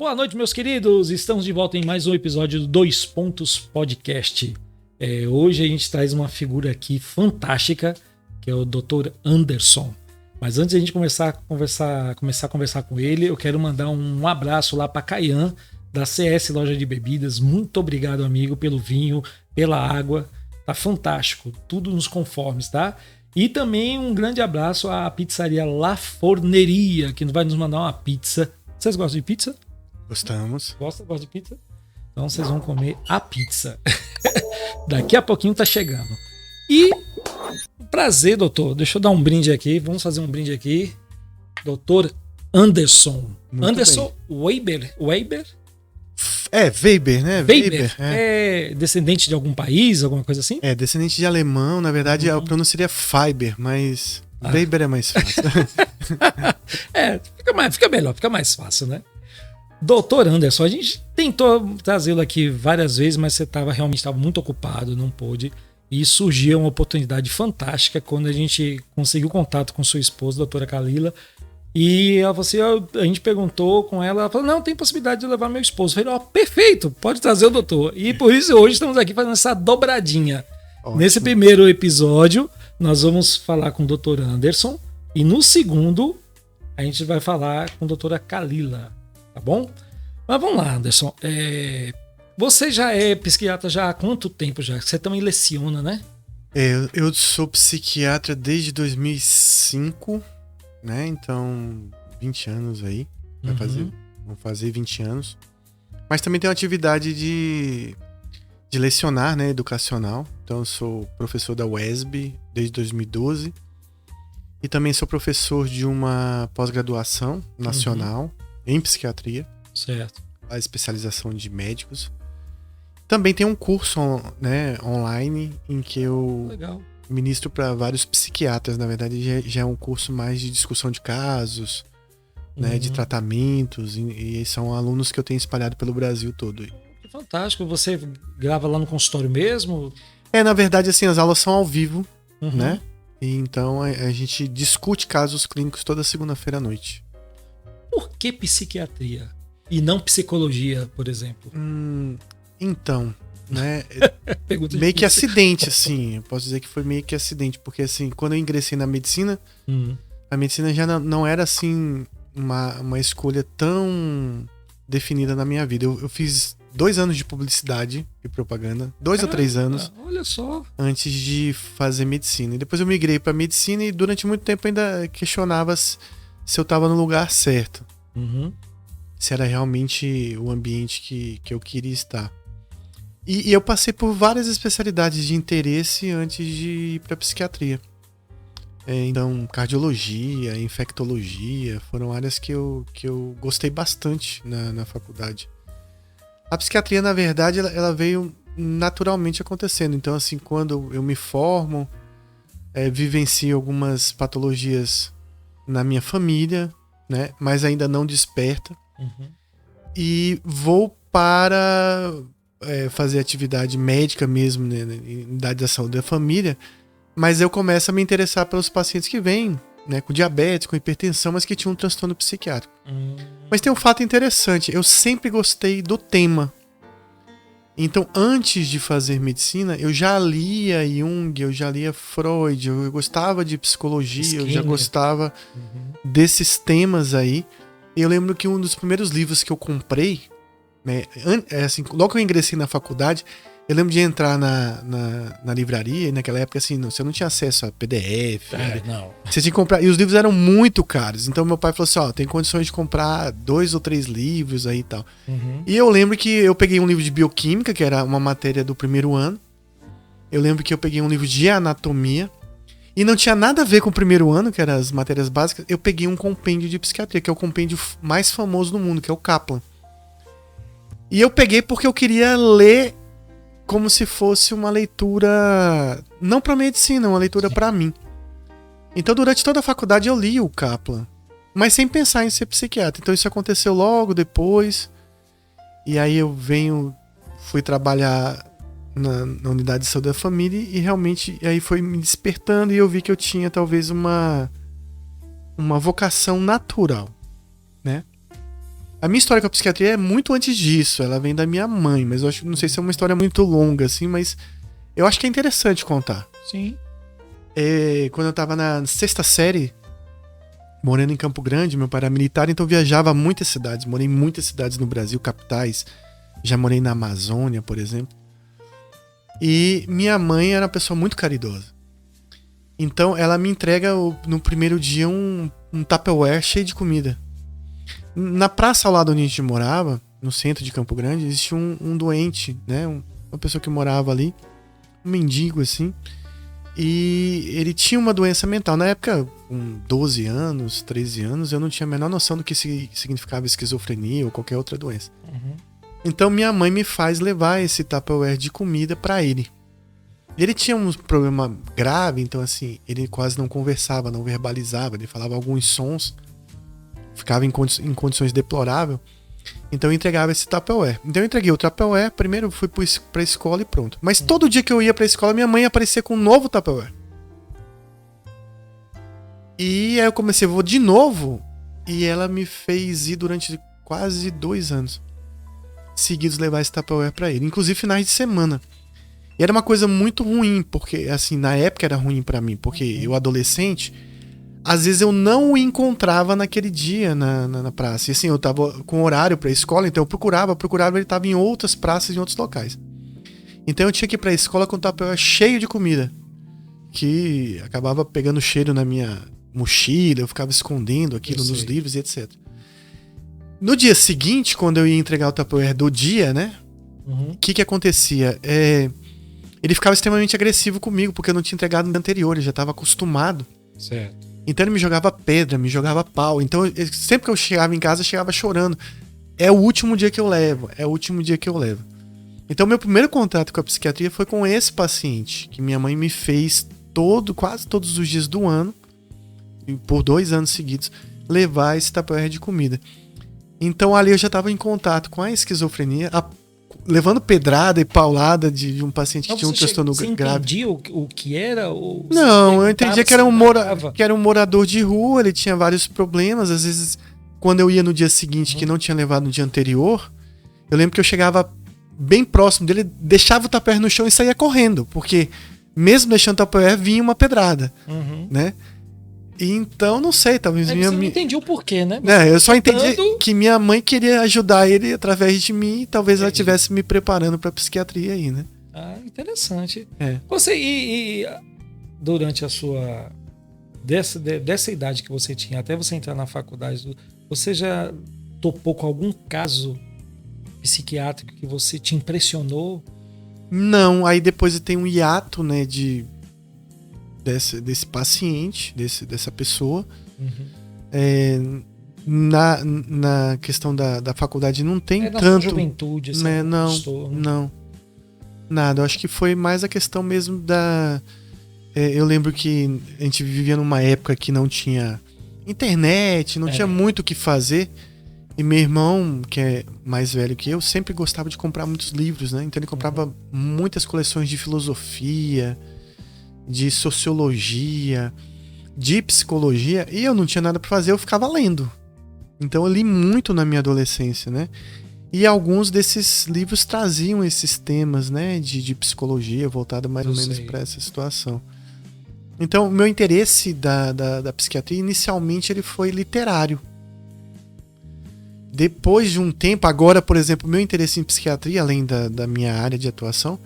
Boa noite, meus queridos. Estamos de volta em mais um episódio do Dois Pontos Podcast. Hoje a gente traz uma figura aqui fantástica, que é o Dr. Anderson. Mas antes de a gente começar a conversar com ele, eu quero mandar um abraço lá para Caian, da CS Loja de Bebidas. Muito obrigado, amigo, pelo vinho, pela água. Tá fantástico, tudo nos conformes, tá? E também um grande abraço à pizzaria La Forneria, que vai nos mandar uma pizza. Vocês gostam de pizza? Gostamos. Gosta de pizza? Então vocês vão comer a pizza. Daqui a pouquinho tá chegando. E prazer, doutor. Deixa eu dar um brinde aqui. Vamos fazer um brinde aqui. Doutor Anderson. Muito Anderson Weber? Weber, né? Weber. É descendente de algum país, alguma coisa assim? É, descendente de alemão. Na verdade, a pronúncia seria Fiber, mas Weber é mais fácil. Fica melhor, fica mais fácil, né? Doutor Anderson, a gente tentou trazê-lo aqui várias vezes, mas você realmente estava muito ocupado, não pôde. E surgiu uma oportunidade fantástica quando a gente conseguiu contato com sua esposa, doutora Kalila. E ela falou assim, a gente perguntou com ela falou, não, tem possibilidade de levar meu esposo. Eu falei, perfeito, pode trazer o doutor. E por isso hoje estamos aqui fazendo essa dobradinha. Ótimo. Nesse primeiro episódio, nós vamos falar com o doutor Anderson. E no segundo, a gente vai falar com a doutora Kalila. Tá bom? Mas vamos lá, Anderson. Você já é psiquiatra já há quanto tempo já? Você também leciona, né? Eu sou psiquiatra desde 2005, né? Então, 20 anos aí. Vão fazer 20 anos. Mas também tenho atividade de lecionar, né? Educacional. Então, eu sou professor da UESB desde 2012. E também sou professor de uma pós-graduação nacional. Em psiquiatria. Certo. A especialização de médicos. Também tem um curso online em que eu ministro para vários psiquiatras. Na verdade, já é um curso mais de discussão de casos, né, de tratamentos. E são alunos que eu tenho espalhado pelo Brasil todo. Que fantástico. Você grava lá no consultório mesmo? Na verdade, assim, as aulas são ao vivo, né? E então a gente discute casos clínicos toda segunda-feira à noite. Por que psiquiatria? E não psicologia, por exemplo? Então, né? Meio que acidente, assim. Eu posso dizer que foi meio que acidente. Porque, assim, quando eu ingressei na medicina, a medicina já não era, assim, uma escolha tão definida na minha vida. Eu fiz 2 anos de publicidade e propaganda. 2 ou 3 anos. Olha só. Antes de fazer medicina. E depois eu migrei para medicina e durante muito tempo ainda questionava se eu tava no lugar certo. Se era realmente o ambiente que eu queria estar. E eu passei por várias especialidades de interesse antes de ir pra psiquiatria. Então, cardiologia, infectologia, foram áreas que eu gostei bastante na faculdade. A psiquiatria, na verdade, ela veio naturalmente acontecendo. Então, assim, quando eu me formo, vivencio algumas patologias na minha família, né? Mas ainda não desperta. E vou para fazer atividade médica mesmo, né? Em idade da saúde da família. Mas eu começo a me interessar pelos pacientes que vêm, né? Com diabetes, com hipertensão, mas que tinham um transtorno psiquiátrico. Mas tem um fato interessante. Eu sempre gostei do tema. Então, antes de fazer medicina, eu já lia Jung, eu já lia Freud, eu gostava de psicologia, Skinner. Eu já gostava desses temas aí. E eu lembro que um dos primeiros livros que eu comprei, né, assim, logo que eu ingressei na faculdade, eu lembro de entrar na livraria, e naquela época, assim, você não tinha acesso a PDF. Não. Você tinha que comprar, e os livros eram muito caros. Então meu pai falou assim, tem condições de comprar 2 ou 3 livros aí e tal. E eu lembro que eu peguei um livro de bioquímica, que era uma matéria do primeiro ano. Eu lembro que eu peguei um livro de anatomia. E não tinha nada a ver com o primeiro ano, que eram as matérias básicas. Eu peguei um compêndio de psiquiatria, que é o compêndio mais famoso do mundo, que é o Kaplan. E eu peguei porque eu queria ler como se fosse uma leitura, não para medicina, uma leitura para mim. Então, durante toda a faculdade, eu li o Kaplan, mas sem pensar em ser psiquiatra. Então, isso aconteceu logo depois. E aí eu fui trabalhar na unidade de saúde da família e realmente aí foi me despertando e eu vi que eu tinha talvez uma vocação natural, né? A minha história com a psiquiatria é muito antes disso. Ela vem da minha mãe, mas eu acho, não sei se é uma história muito longa, assim, mas eu acho que é interessante contar. Sim. Quando eu tava na 6ª série, morando em Campo Grande, meu pai era militar, então eu viajava a muitas cidades. Morei em muitas cidades no Brasil, capitais. Já morei na Amazônia, por exemplo. E minha mãe era uma pessoa muito caridosa. Então ela me entrega no primeiro dia um Tupperware cheio de comida. Na praça ao lado onde a gente morava, no centro de Campo Grande, existia um doente, né? Uma pessoa que morava ali, um mendigo assim. E ele tinha uma doença mental. Na época, com 12 anos, 13 anos, eu não tinha a menor noção do que significava esquizofrenia ou qualquer outra doença. Uhum. Então minha mãe me faz levar esse Tupperware de comida pra ele. Ele tinha um problema grave, então assim, ele quase não conversava, não verbalizava, ele falava alguns sons, ficava em condições deploráveis. Então eu entregava esse Tupperware. Então eu entreguei o Tupperware, primeiro fui pra escola e pronto. Mas todo dia que eu ia pra escola, minha mãe aparecia com um novo Tupperware. E aí eu comecei, vou de novo, e ela me fez ir durante quase 2 anos seguidos levar esse Tupperware pra ele, inclusive finais de semana. E era uma coisa muito ruim, porque assim, na época era ruim pra mim, porque eu adolescente, às vezes eu não o encontrava naquele dia na praça. E assim, eu tava com horário pra escola, então eu procurava, ele tava em outras praças, em outros locais. Então eu tinha que ir pra escola com o Tupperware cheio de comida, que acabava pegando cheiro na minha mochila, eu ficava escondendo aquilo nos livros e etc. No dia seguinte, quando eu ia entregar o Tupperware do dia, né? O que acontecia? Ele ficava extremamente agressivo comigo, porque eu não tinha entregado no dia anterior, ele já estava acostumado. Certo. Então ele me jogava pedra, me jogava pau. Então sempre que eu chegava em casa, eu chegava chorando. É o último dia que eu levo, Então meu primeiro contato com a psiquiatria foi com esse paciente, que minha mãe me fez quase todos os dias do ano, por 2 anos seguidos, levar esse Tupperware de comida. Então ali eu já estava em contato com a esquizofrenia, levando pedrada e paulada de um paciente que tinha um transtorno grave. Você entendia o que era? Não, eu entendia que era um morador de rua, ele tinha vários problemas. Às vezes, quando eu ia no dia seguinte, que não tinha levado no dia anterior, eu lembro que eu chegava bem próximo dele, deixava o Tupperware no chão e saía correndo, porque mesmo deixando o Tupperware, vinha uma pedrada, né? Então, não sei, talvez você não entendi o porquê, né? Eu só entendi que minha mãe queria ajudar ele através de mim e talvez ela estivesse me preparando pra psiquiatria aí, né? Ah, interessante. Você, durante a sua... Dessa idade que você tinha, até você entrar na faculdade, você já topou com algum caso psiquiátrico que você te impressionou? Não, aí depois tem um hiato, né, desse paciente, dessa pessoa. Na questão da faculdade não tem tanto. Na juventude, assim, né? Não. Nada. Eu acho que foi mais a questão mesmo da... eu lembro que a gente vivia numa época que não tinha internet, não tinha muito o que fazer. E meu irmão, que é mais velho que eu, sempre gostava de comprar muitos livros, né? Então ele comprava muitas coleções de filosofia, de sociologia, de psicologia, e eu não tinha nada pra fazer, eu ficava lendo. Então eu li muito na minha adolescência, né? E alguns desses livros traziam esses temas, né, de psicologia, voltado mais ou menos para essa situação. Então o meu interesse da psiquiatria, inicialmente, ele foi literário. Depois de um tempo, agora, por exemplo, o meu interesse em psiquiatria, além da minha área de atuação,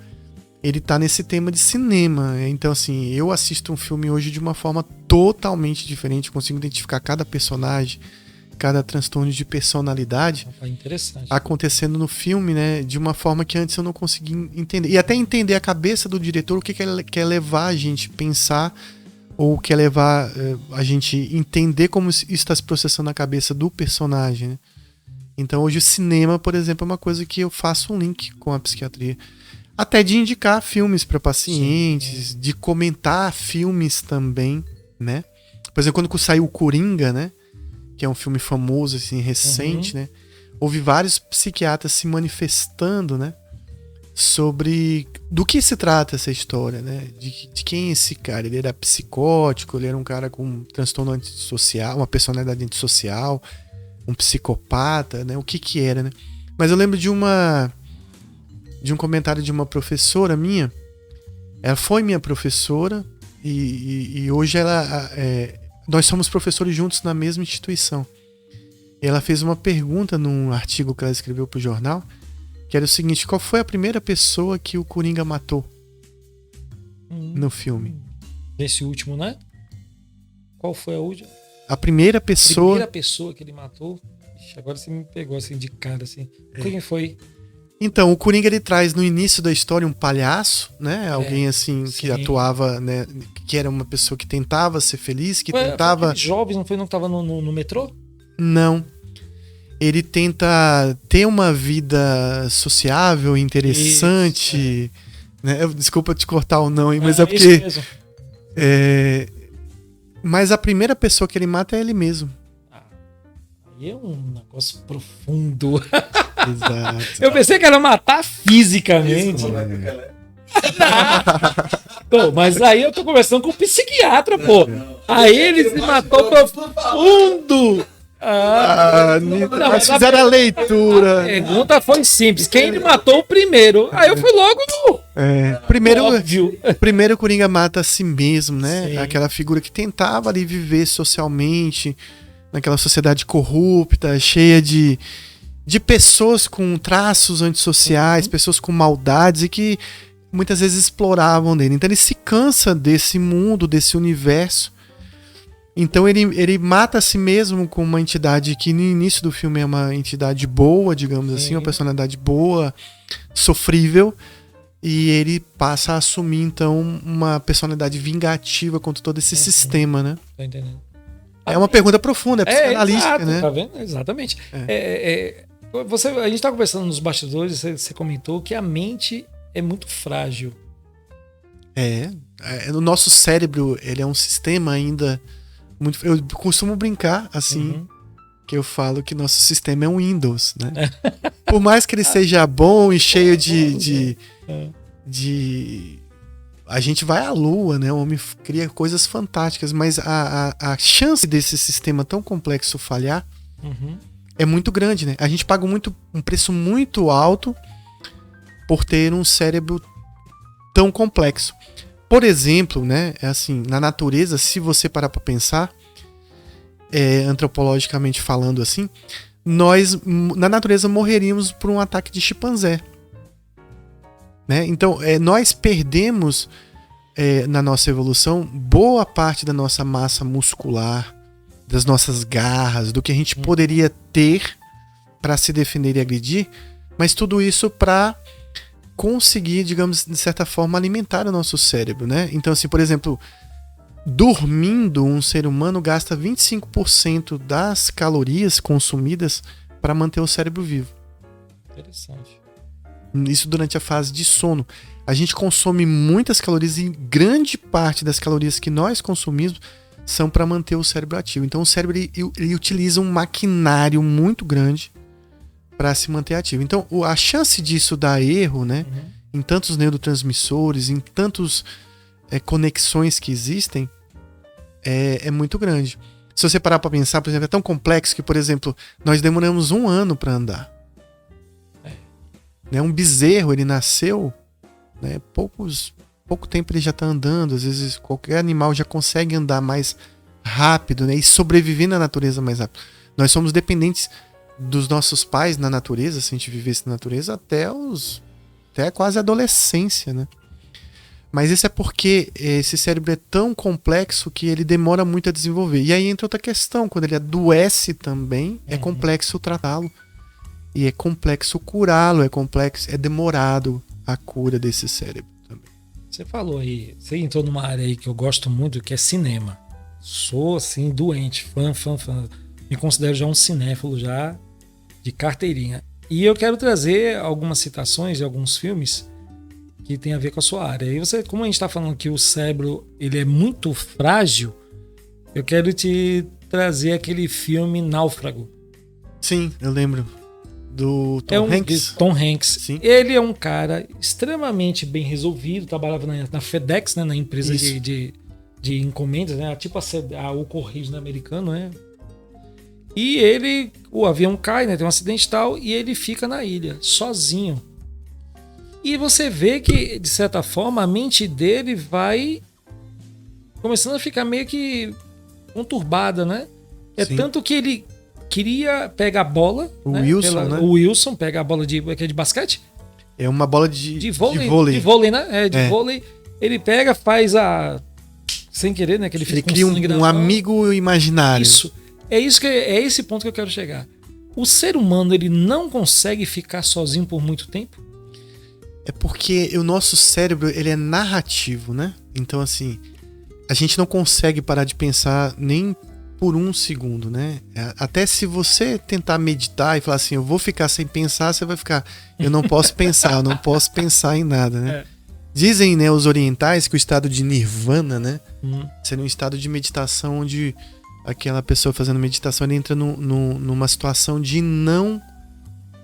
ele tá nesse tema de cinema. Então, assim, eu assisto um filme hoje de uma forma totalmente diferente. Consigo identificar cada personagem, cada transtorno de personalidade acontecendo no filme, né? De uma forma que antes eu não conseguia entender. E até entender a cabeça do diretor, o que ele quer levar a gente a pensar, ou quer levar a gente entender como isso está se processando na cabeça do personagem, né? Então, hoje o cinema, por exemplo, é uma coisa que eu faço um link com a psiquiatria. Até de indicar filmes para pacientes, de comentar filmes também, né? Por exemplo, quando saiu o Coringa, né? Que é um filme famoso, assim, recente, né? Houve vários psiquiatras se manifestando, né? Sobre do que se trata essa história, né? De quem é esse cara? Ele era psicótico, ele era um cara com um transtorno antissocial, uma personalidade antissocial, um psicopata, né? O que era, né? Mas eu lembro de um comentário de uma professora minha. Ela foi minha professora e hoje nós somos professores juntos na mesma instituição. E ela fez uma pergunta num artigo que ela escreveu pro jornal, que era o seguinte: qual foi a primeira pessoa que o Coringa matou no filme? Nesse último, né? Qual foi a última? A primeira pessoa... A primeira pessoa que ele matou... Ixi, agora você me pegou assim de cara, assim. Quem foi? Então, o Coringa, ele traz no início da história um palhaço, né? Alguém assim que atuava, né? Que era uma pessoa que tentava ser feliz, que tentava... Foi jovens, não foi? Não que tava no metrô? Não. Ele tenta ter uma vida sociável, interessante. Isso, né? Desculpa te cortar ou não, mas é porque... Isso mesmo. Mas a primeira pessoa que ele mata é ele mesmo. Aí é um negócio profundo. Exato. Eu pensei que era matar fisicamente. Pô, mas aí eu tô conversando com um psiquiatra, pô. Aí ele se matou profundo. Mas fizeram a leitura. A pergunta foi simples. Quem ele matou o primeiro? Aí eu fui logo no... Primeiro o Coringa mata a si mesmo, né? Sim. Aquela figura que tentava ali viver socialmente, naquela sociedade corrupta, cheia de pessoas com traços antissociais, pessoas com maldades e que muitas vezes exploravam dele. Então ele se cansa desse mundo, desse universo. Então ele mata a si mesmo com uma entidade que no início do filme é uma entidade boa, digamos assim, uma personalidade boa, sofrível, e ele passa a assumir então uma personalidade vingativa contra todo esse sistema, né? Tô entendendo. É uma pergunta profunda, é psicanalística, exato, né? Tá vendo? Exatamente. A gente estava conversando nos bastidores, você comentou que a mente é muito frágil. O nosso cérebro, ele é um sistema ainda muito... Eu costumo brincar assim, que eu falo que nosso sistema é um Windows, né? Por mais que ele seja bom e cheio de a gente vai à lua, né? O homem cria coisas fantásticas, mas a chance desse sistema tão complexo falhar é muito grande, né? A gente paga um preço muito alto por ter um cérebro tão complexo. Por exemplo, né? Assim, na natureza, se você parar para pensar, antropologicamente falando assim, nós na natureza morreríamos por um ataque de chimpanzé. Né? Então, nós perdemos na nossa evolução boa parte da nossa massa muscular, das nossas garras, do que a gente poderia ter para se defender e agredir, mas tudo isso para conseguir, digamos, de certa forma, alimentar o nosso cérebro. Né? Então, assim, por exemplo, dormindo, um ser humano gasta 25% das calorias consumidas para manter o cérebro vivo. Interessante. Isso durante a fase de sono. A gente consome muitas calorias e grande parte das calorias que nós consumimos são para manter o cérebro ativo. Então o cérebro ele utiliza um maquinário muito grande para se manter ativo. Então a chance disso dar erro, né, em tantos neurotransmissores, em tantas conexões que existem, é muito grande. Se você parar para pensar, por exemplo, é tão complexo que, por exemplo, nós demoramos 1 ano para andar. Um bezerro, ele nasceu, né, pouco tempo ele já está andando. Às vezes qualquer animal já consegue andar mais rápido, né, e sobreviver na natureza mais rápido. Nós somos dependentes dos nossos pais na natureza, se a gente vivesse na natureza, até quase a adolescência, né? Mas isso é porque esse cérebro é tão complexo que ele demora muito a desenvolver. E aí entra outra questão, quando ele adoece também, é complexo tratá-lo. E é complexo curá-lo, é demorado a cura desse cérebro também. Você falou aí, você entrou numa área aí que eu gosto muito, que é cinema. Sou, assim, doente, fã. Me considero já um cinéfilo já de carteirinha. E eu quero trazer algumas citações de alguns filmes que tem a ver com a sua área. E você, como a gente está falando que o cérebro ele é muito frágil, eu quero te trazer aquele filme Náufrago. Sim, eu lembro. Do Tom Hanks. Tom Hanks. Sim. Ele é um cara extremamente bem resolvido, trabalhava na FedEx, né, na empresa de encomendas, né, tipo o Correios americano, né? E o avião cai, né? Tem um acidente e tal, e ele fica na ilha, sozinho. E você vê que, de certa forma, a mente dele vai começando a ficar meio que conturbada, né? É Sim. tanto que ele queria pegar a bola. O Wilson, né? O Wilson pega a bola de basquete? É uma bola de vôlei. De vôlei, né? Vôlei. Ele pega, faz a... Sem querer, né? Que ele cria um amigo imaginário. Isso. É esse ponto que eu quero chegar. O ser humano, ele não consegue ficar sozinho por muito tempo? É porque o nosso cérebro, ele é narrativo, né? Então, assim, a gente não consegue parar de pensar nem por um segundo, né? Até se você tentar meditar e falar assim, eu vou ficar sem pensar, você vai ficar, eu não posso pensar, eu não posso pensar em nada, né? Dizem, né, os orientais que o estado de nirvana, né? Seria um estado de meditação onde aquela pessoa fazendo meditação, ele entra numa situação de não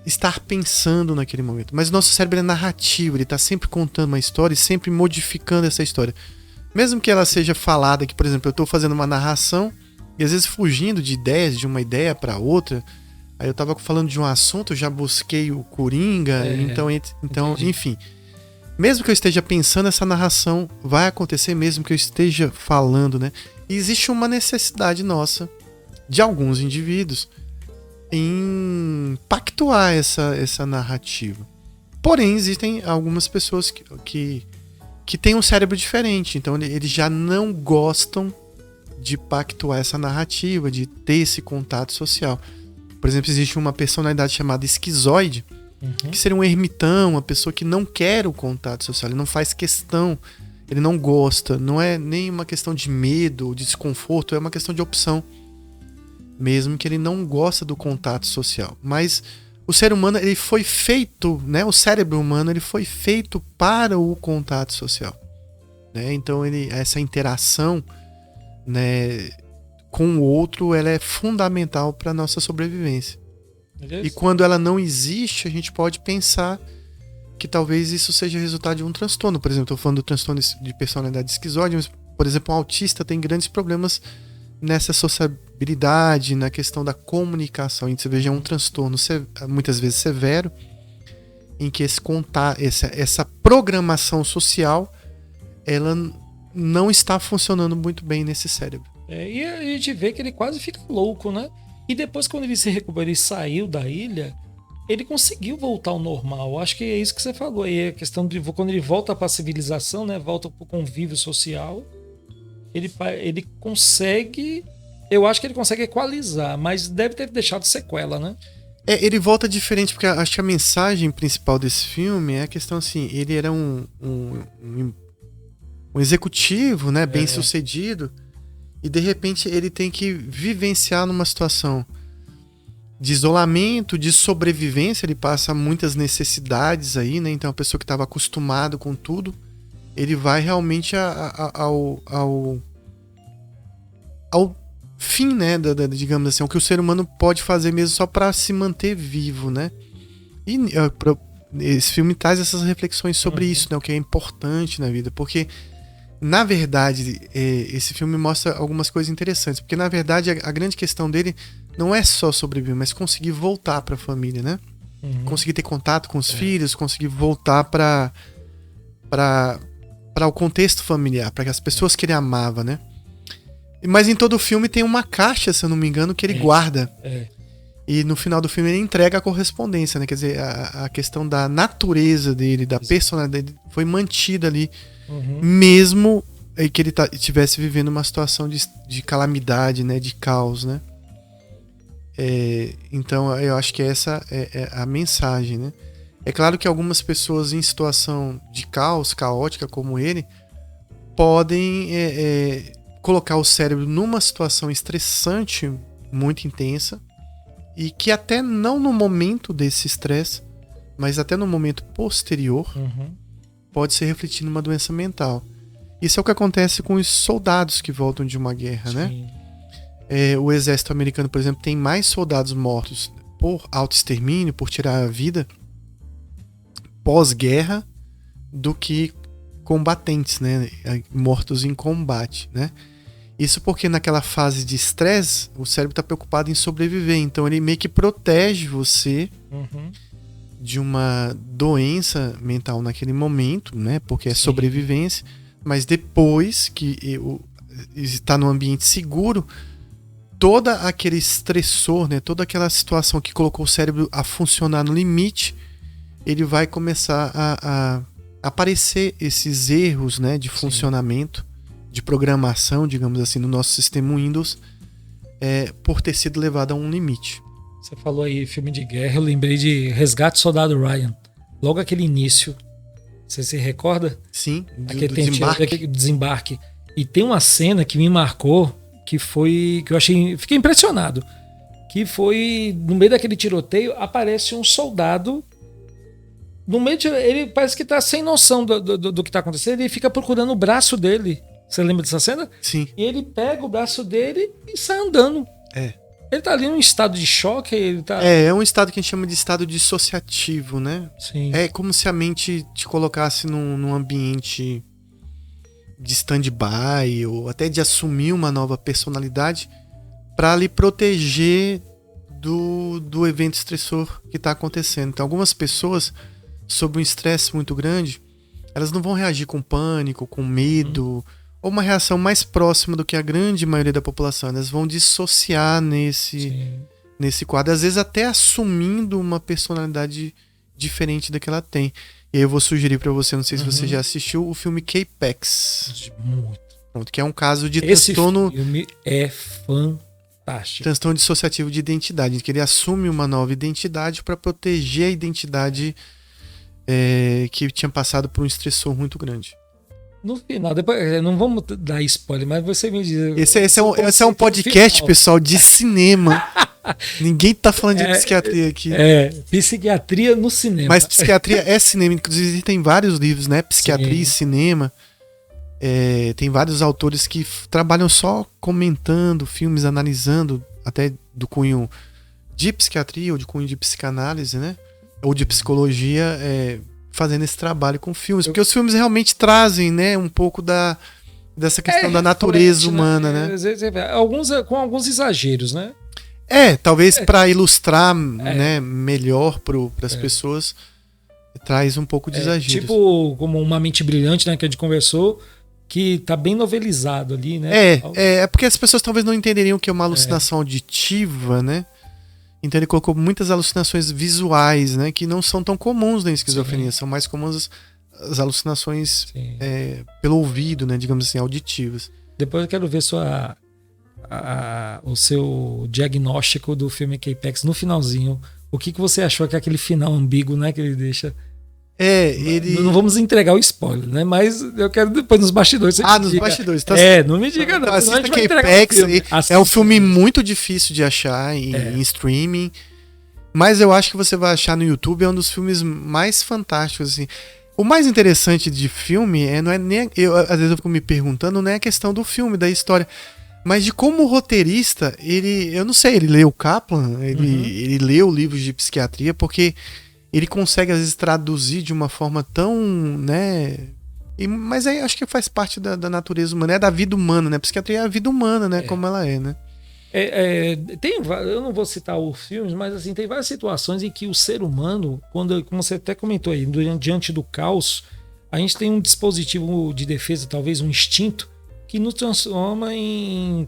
estar pensando naquele momento. Mas o nosso cérebro é narrativo, ele está sempre contando uma história e sempre modificando essa história. Mesmo que ela seja falada, que, por exemplo, eu estou fazendo uma narração e às vezes fugindo de ideias, de uma ideia para outra. Aí eu estava falando de um assunto, eu já busquei o Coringa, então enfim. Mesmo que eu esteja pensando, essa narração vai acontecer mesmo que eu esteja falando, né? E existe uma necessidade nossa, de alguns indivíduos, em pactuar essa narrativa. Porém, existem algumas pessoas que têm um cérebro diferente, então eles já não gostam de pactuar essa narrativa, de ter esse contato social. Por exemplo, existe uma personalidade chamada esquizoide, que seria um ermitão, uma pessoa que não quer o contato social, ele não faz questão, ele não gosta, não é nem uma questão de medo, de desconforto, é uma questão de opção, mesmo que ele não gosta do contato social. Mas o ser humano, ele foi feito, né? O cérebro humano, ele foi feito para o contato social, né? Então essa interação, né, com o outro, ela é fundamental para a nossa sobrevivência. E quando ela não existe, a gente pode pensar que talvez isso seja resultado de um transtorno. Por exemplo, estou falando do transtorno de personalidade esquizoide, mas, por exemplo, um autista tem grandes problemas nessa sociabilidade, na questão da comunicação. Então, você veja, é um transtorno muitas vezes severo, em que essa programação social, ela não está funcionando muito bem nesse cérebro. E a gente vê que ele quase fica louco, né? E depois, quando ele se recuperou e saiu da ilha, ele conseguiu voltar ao normal. Acho que é isso que você falou. E a questão de quando ele volta para a civilização, né? Volta para o convívio social, ele consegue... Eu acho que ele consegue equalizar, mas deve ter deixado sequela, né? Ele volta diferente, porque acho que a mensagem principal desse filme é a questão assim, ele era um executivo, né? Bem sucedido, e de repente ele tem que vivenciar numa situação de isolamento, de sobrevivência, ele passa muitas necessidades aí, né? Então a pessoa que estava acostumado com tudo, ele vai realmente ao fim, né? Digamos assim, o que o ser humano pode fazer mesmo só para se manter vivo, né? E esse filme traz essas reflexões sobre isso, né? O que é importante na vida, porque na verdade, esse filme mostra algumas coisas interessantes, porque na verdade a grande questão dele não é só sobreviver, mas conseguir voltar para a família, né? Conseguir ter contato com os filhos, conseguir voltar para o contexto familiar, para as pessoas que ele amava, né? Mas em todo o filme tem uma caixa, se eu não me engano, que ele guarda. E no final do filme ele entrega a correspondência, né? Quer dizer, a questão da natureza dele, da personalidade dele, foi mantida ali. Mesmo que ele estivesse vivendo uma situação de calamidade, né, de caos, né? Então eu acho que essa é a mensagem, né? É claro que algumas pessoas em situação de caos, caótica como ele, podem colocar o cérebro numa situação estressante, muito intensa, e que até não no momento desse estresse, mas até no momento posterior, pode ser refletido numa doença mental. Isso é o que acontece com os soldados que voltam de uma guerra, né? O exército americano, por exemplo, tem mais soldados mortos por autoextermínio, por tirar a vida pós-guerra, do que combatentes, né? Mortos em combate, né? Isso porque naquela fase de estresse, o cérebro está preocupado em sobreviver. Então ele meio que protege você de uma doença mental naquele momento, né? Porque é sobrevivência. Mas depois que está num ambiente seguro, todo aquele estressor, né? Toda aquela situação que colocou o cérebro a funcionar no limite, ele vai começar a aparecer esses erros, né? De funcionamento, de programação, digamos assim, no nosso sistema Windows, por ter sido levado a um limite. Você falou aí filme de guerra, eu lembrei de Resgate do Soldado Ryan. Logo aquele início, você se recorda? Sim, do desembarque. E tem uma cena que me marcou, que eu fiquei impressionado. Que foi, no meio daquele tiroteio, aparece um soldado. No meio ele parece que tá sem noção do que tá acontecendo. Ele fica procurando o braço dele. Você lembra dessa cena? Sim. E ele pega o braço dele e sai andando. Ele tá ali num estado de choque. É um estado que a gente chama de estado dissociativo, né? Sim. É como se a mente te colocasse num ambiente de stand-by ou até de assumir uma nova personalidade para lhe proteger do evento estressor que está acontecendo. Então, algumas pessoas, sob um estresse muito grande, elas não vão reagir com pânico, com medo, ou uma reação mais próxima do que a grande maioria da população. Elas vão dissociar nesse quadro, às vezes até assumindo uma personalidade diferente da que ela tem. E aí eu vou sugerir para você, não sei se você já assistiu, o filme K-Pax. Muito. Pronto, que é um caso de transtorno... Esse filme é fantástico. Transtorno dissociativo de identidade, que ele assume uma nova identidade para proteger a identidade que tinha passado por um estressor muito grande. No final, depois, não vamos dar spoiler, mas você me diz... Esse é um podcast, pessoal, de cinema. Ninguém tá falando de psiquiatria aqui. Psiquiatria no cinema. Mas psiquiatria é cinema. Inclusive tem vários livros, né? Psiquiatria e cinema. Tem vários autores que trabalham só comentando filmes, analisando, até do cunho de psiquiatria ou de cunho de psicanálise, né? Ou de psicologia, fazendo esse trabalho com filmes. Porque os filmes realmente trazem, né, um pouco dessa questão da natureza humana, né? Com alguns exageros, né? Talvez para ilustrar né, melhor para as pessoas, traz um pouco de exagero. Tipo como Uma Mente Brilhante, né, que a gente conversou, que tá bem novelizado ali, né? É porque as pessoas talvez não entenderiam que é uma alucinação auditiva, né? Então ele colocou muitas alucinações visuais, né, que não são tão comuns na esquizofrenia, são mais comuns as alucinações pelo ouvido, né, digamos assim, auditivas. Depois eu quero ver o seu diagnóstico do filme K-Pax no finalzinho. O que você achou que é aquele final ambíguo, né, que ele deixa? Não vamos entregar o spoiler, né? Mas eu quero depois nos bastidores. Nos bastidores. Tá não me diga não. Assista K-Pax. É um filme muito difícil de achar em streaming. Mas eu acho que você vai achar no YouTube. É um dos filmes mais fantásticos, assim. O mais interessante de filme às vezes eu fico me perguntando, não é a questão do filme, da história, mas de como o roteirista, eu não sei, ele leu Kaplan, ele leu livros de psiquiatria, porque ele consegue, às vezes, traduzir de uma forma tão, né... Mas aí acho que faz parte da natureza humana, da vida humana, né? Psiquiatria é a vida humana, né? Como ela é, né? Eu não vou citar os filmes, mas assim, tem várias situações em que o ser humano, como você até comentou aí, diante do caos, a gente tem um dispositivo de defesa, talvez um instinto, que nos transforma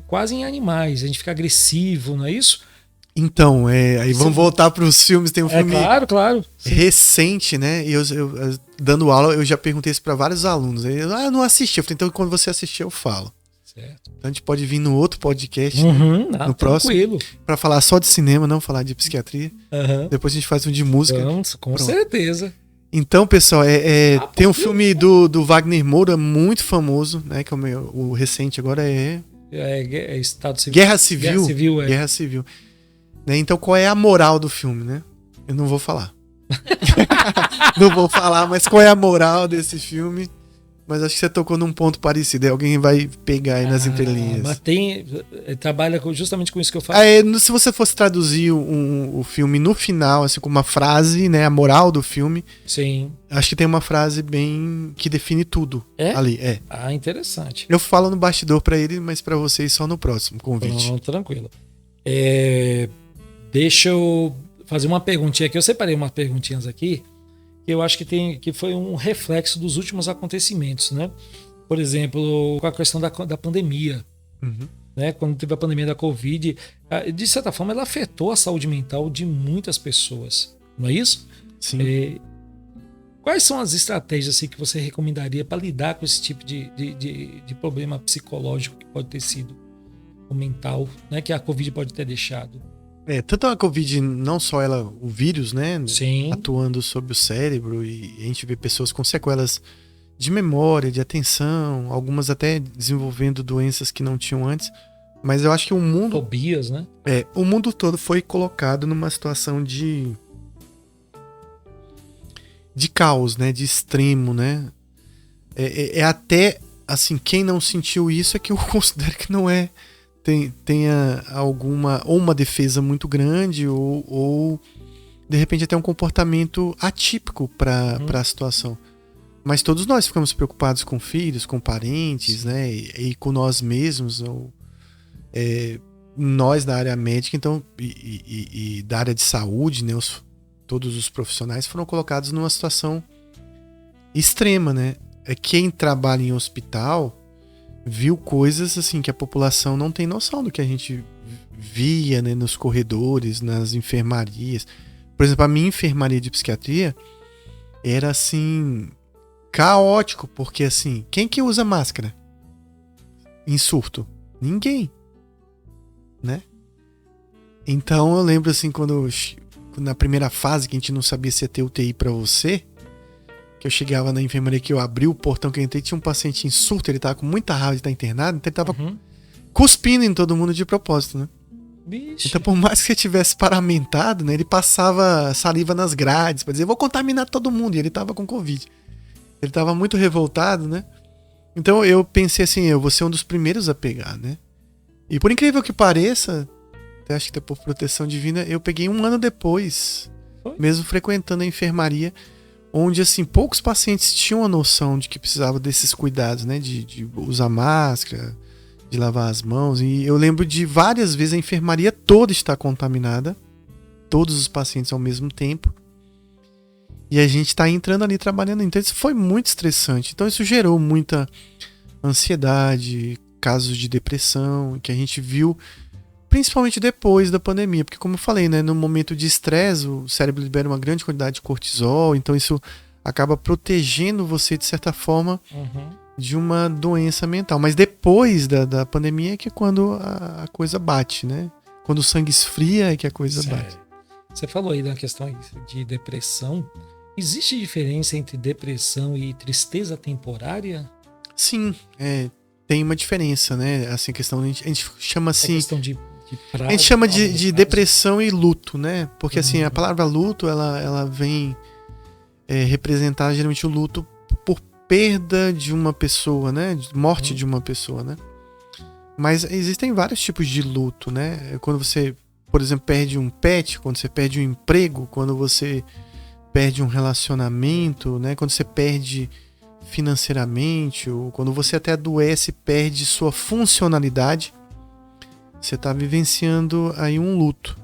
quase em animais. A gente fica agressivo, não é isso? Então, aí vamos voltar para os filmes. Tem um filme claro. recente, né? E eu dando aula, eu já perguntei isso para vários alunos. Eu não assisti. Eu falei, então quando você assistir, eu falo. Certo. Então a gente pode vir no outro podcast, no próximo, para falar só de cinema, não falar de psiquiatria. Depois a gente faz um de música. Vamos, com certeza. Então, pessoal, tem um filme do Wagner Moura muito famoso, né? Que o recente agora Estado Civil. Guerra Civil. Né? Então, qual é a moral do filme, né? Eu não vou falar. Não vou falar, mas qual é a moral desse filme? Mas acho que você tocou num ponto parecido. Aí alguém vai pegar aí nas entrelinhas. Mas trabalha justamente com isso que eu falo. Se você fosse traduzir o filme no final, assim, com uma frase, né? A moral do filme. Sim. Acho que tem uma frase bem que define tudo ali. Interessante. Eu falo no bastidor pra ele, mas pra vocês só no próximo convite. Não, tranquilo. Deixa eu fazer uma perguntinha aqui. Eu separei umas perguntinhas aqui que eu acho que foi um reflexo dos últimos acontecimentos, né? Por exemplo, com a questão da pandemia. Uhum. Né? Quando teve a pandemia da Covid, de certa forma ela afetou a saúde mental de muitas pessoas, não é isso? Sim. Quais são as estratégias assim, que você recomendaria para lidar com esse tipo de problema psicológico que pode ter sido o mental, né? Que a Covid pode ter deixado? Tanto a Covid, não só o vírus, né? Sim. Atuando sobre o cérebro, e a gente vê pessoas com sequelas de memória, de atenção, algumas até desenvolvendo doenças que não tinham antes. Mas eu acho que o mundo... Fobias, né? O mundo todo foi colocado numa situação de caos, né? De extremo, né? Até, assim, quem não sentiu isso é que eu considero que não tenha alguma, ou uma defesa muito grande, ou de repente até um comportamento atípico para a situação. Mas todos nós ficamos preocupados com filhos, com parentes, né? E com nós mesmos, nós da área médica, então, e da área de saúde, né? Todos os profissionais foram colocados numa situação extrema, né? Quem trabalha em hospital viu coisas assim que a população não tem noção do que a gente via, né, nos corredores, nas enfermarias. Por exemplo, a minha enfermaria de psiquiatria era assim caótico, porque assim, quem que usa máscara em surto? Ninguém, né? Então eu lembro assim quando na primeira fase que a gente não sabia se ia ter UTI para você, que eu chegava na enfermaria, que eu abri o portão que eu entrei, tinha um paciente em surto, ele tava com muita raiva de estar internado, então ele tava cuspindo em todo mundo de propósito, né? Bicho. Então, por mais que ele tivesse paramentado, né, ele passava saliva nas grades pra dizer, vou contaminar todo mundo, e ele tava com Covid. Ele tava muito revoltado, né? Então eu pensei assim, eu vou ser um dos primeiros a pegar, né? E por incrível que pareça, até acho que por proteção divina, eu peguei 1 ano depois, mesmo frequentando a enfermaria, onde assim poucos pacientes tinham a noção de que precisava desses cuidados, né, de usar máscara, de lavar as mãos. E eu lembro de várias vezes a enfermaria toda estar contaminada, todos os pacientes ao mesmo tempo, e a gente está entrando ali trabalhando. Então isso foi muito estressante. Então isso gerou muita ansiedade, casos de depressão, que a gente viu principalmente depois da pandemia, porque como eu falei, né, no momento de estresse, o cérebro libera uma grande quantidade de cortisol, então isso acaba protegendo você, de certa forma, de uma doença mental. Mas depois da pandemia é que é quando a coisa bate, né? Quando o sangue esfria é que a coisa bate. Você falou aí da questão de depressão. Existe diferença entre depressão e tristeza temporária? Sim, tem uma diferença, né? Assim, a gente chama assim... prazo, a gente chama de depressão e luto, né? Porque assim, a palavra luto, ela vem representar geralmente o luto por perda de uma pessoa, né? De morte de uma pessoa, né? Mas existem vários tipos de luto, né? Quando você, por exemplo, perde um pet, quando você perde um emprego, quando você perde um relacionamento, né? Quando você perde financeiramente, ou quando você até adoece, perde sua funcionalidade, você está vivenciando aí um luto.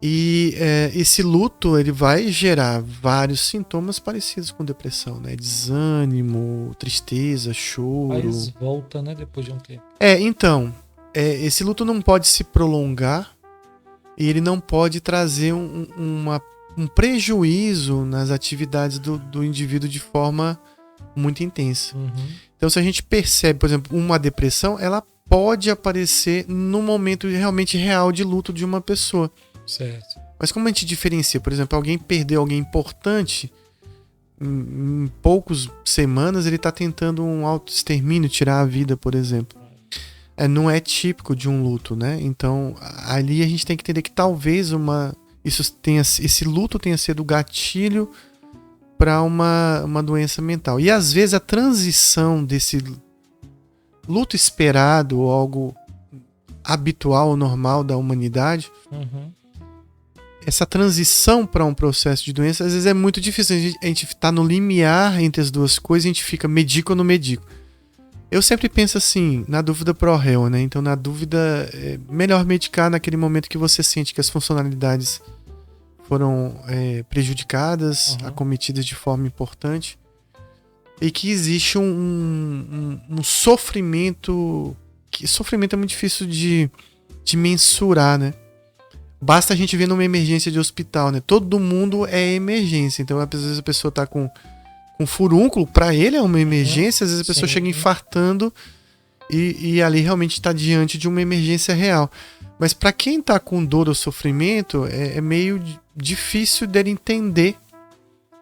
E esse luto ele vai gerar vários sintomas parecidos com depressão, né? Desânimo, tristeza, choro. Mas volta, né? Depois de um tempo. Então, esse luto não pode se prolongar e ele não pode trazer um prejuízo nas atividades do indivíduo de forma muito intensa. Então, se a gente percebe, por exemplo, uma depressão, ela pode aparecer no momento realmente real de luto de uma pessoa. Certo. Mas como a gente diferencia? Por exemplo, alguém perdeu alguém importante, em poucas semanas ele está tentando um autoextermínio, tirar a vida, por exemplo. Não é típico de um luto, né? Então, ali a gente tem que entender que talvez esse luto tenha sido o gatilho para uma doença mental. E às vezes a transição desse luto esperado ou algo habitual ou normal da humanidade, essa transição para um processo de doença, às vezes é muito difícil. A gente tá no limiar entre as duas coisas, a gente fica medico ou não medico. Eu sempre penso assim, na dúvida pro réu, né? Então, na dúvida, é melhor medicar naquele momento que você sente que as funcionalidades foram prejudicadas, acometidas de forma importante, e que existe um sofrimento, que sofrimento é muito difícil de mensurar, né? Basta a gente ver numa emergência de hospital, né? Todo mundo é emergência, então às vezes a pessoa tá com furúnculo, para ele é uma emergência, às vezes a pessoa chega infartando e ali realmente está diante de uma emergência real. Mas para quem está com dor ou sofrimento, é meio difícil dele entender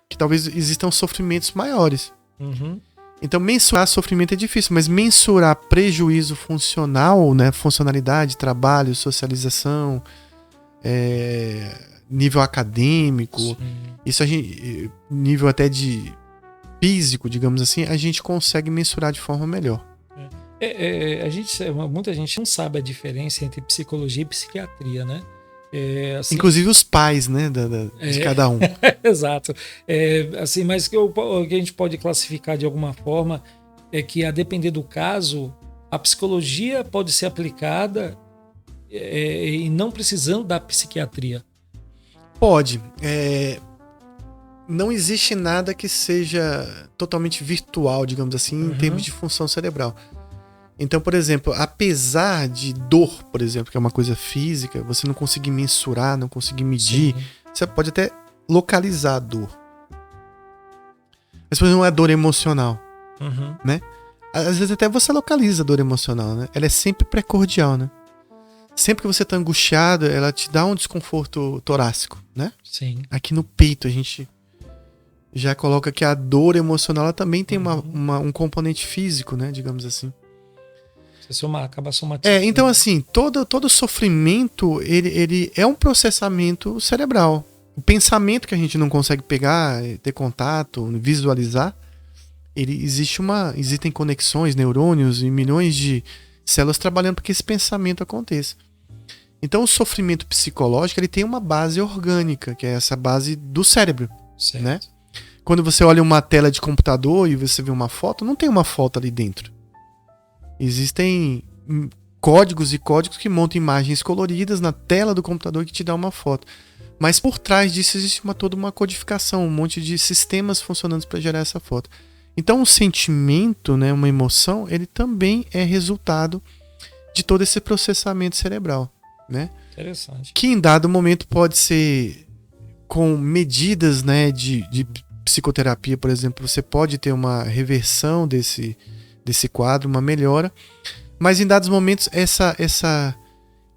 que talvez existam sofrimentos maiores. Então mensurar sofrimento é difícil, mas mensurar prejuízo funcional, né, funcionalidade, trabalho, socialização, nível acadêmico, isso a gente, nível até de físico, digamos assim, a gente consegue mensurar de forma melhor. Muita gente não sabe a diferença entre psicologia e psiquiatria, né? Assim, inclusive os pais, né, de cada um. Exato. Assim, mas o que a gente pode classificar de alguma forma é que, a depender do caso, a psicologia pode ser aplicada e não precisando da psiquiatria. Pode. Não existe nada que seja totalmente virtual, digamos assim, em termos de função cerebral. Então, por exemplo, apesar de dor, por exemplo, que é uma coisa física, você não conseguir mensurar, não conseguir medir, você pode até localizar a dor. Mas, por exemplo, não é dor emocional, né? Às vezes até você localiza a dor emocional, né? Ela é sempre precordial, né? Sempre que você está angustiado, ela te dá um desconforto torácico, né? Sim. Aqui no peito, a gente já coloca que a dor emocional ela também tem um componente físico, né? Digamos assim. Você acaba somatizando. Então, assim, todo sofrimento, ele é um processamento cerebral. O pensamento que a gente não consegue pegar, ter contato, visualizar, existem conexões, neurônios e milhões de células trabalhando para que esse pensamento aconteça. Então, o sofrimento psicológico ele tem uma base orgânica, que é essa base do cérebro, né? Quando você olha uma tela de computador e você vê uma foto, não tem uma foto ali dentro. Existem códigos e códigos que montam imagens coloridas na tela do computador que te dá uma foto. Mas por trás disso existe toda uma codificação, um monte de sistemas funcionando para gerar essa foto. Então, um sentimento, né, uma emoção, ele também é resultado de todo esse processamento cerebral, né? Interessante. Que em dado momento pode ser com medidas, né, de psicoterapia, por exemplo, você pode ter uma reversão desse quadro, uma melhora, mas em dados momentos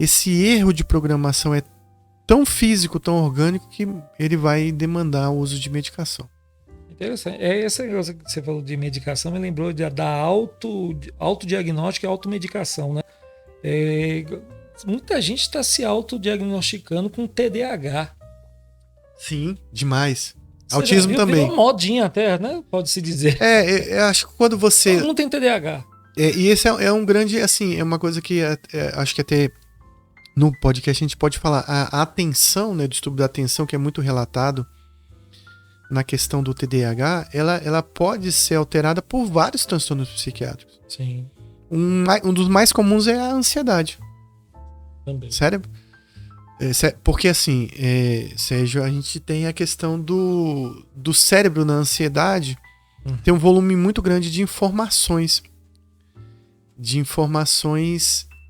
esse erro de programação é tão físico, tão orgânico, que ele vai demandar o uso de medicação. Interessante. Essa coisa que você falou de medicação me lembrou da autodiagnóstico e automedicação, né? Muita gente está se autodiagnosticando com TDAH. Sim, demais. Autismo também. Virou modinha até, né? Pode-se dizer. Eu acho que quando você... Todo mundo tem TDAH. E esse é um grande, assim, é uma coisa que acho que até no podcast a gente pode falar. A atenção, né, o distúrbio da atenção, que é muito relatado na questão do TDAH, ela pode ser alterada por vários transtornos psiquiátricos. Sim. Um dos mais comuns é a ansiedade. Também. Cérebro. Porque assim, Sérgio, a gente tem a questão do cérebro na ansiedade, tem um volume muito grande de informações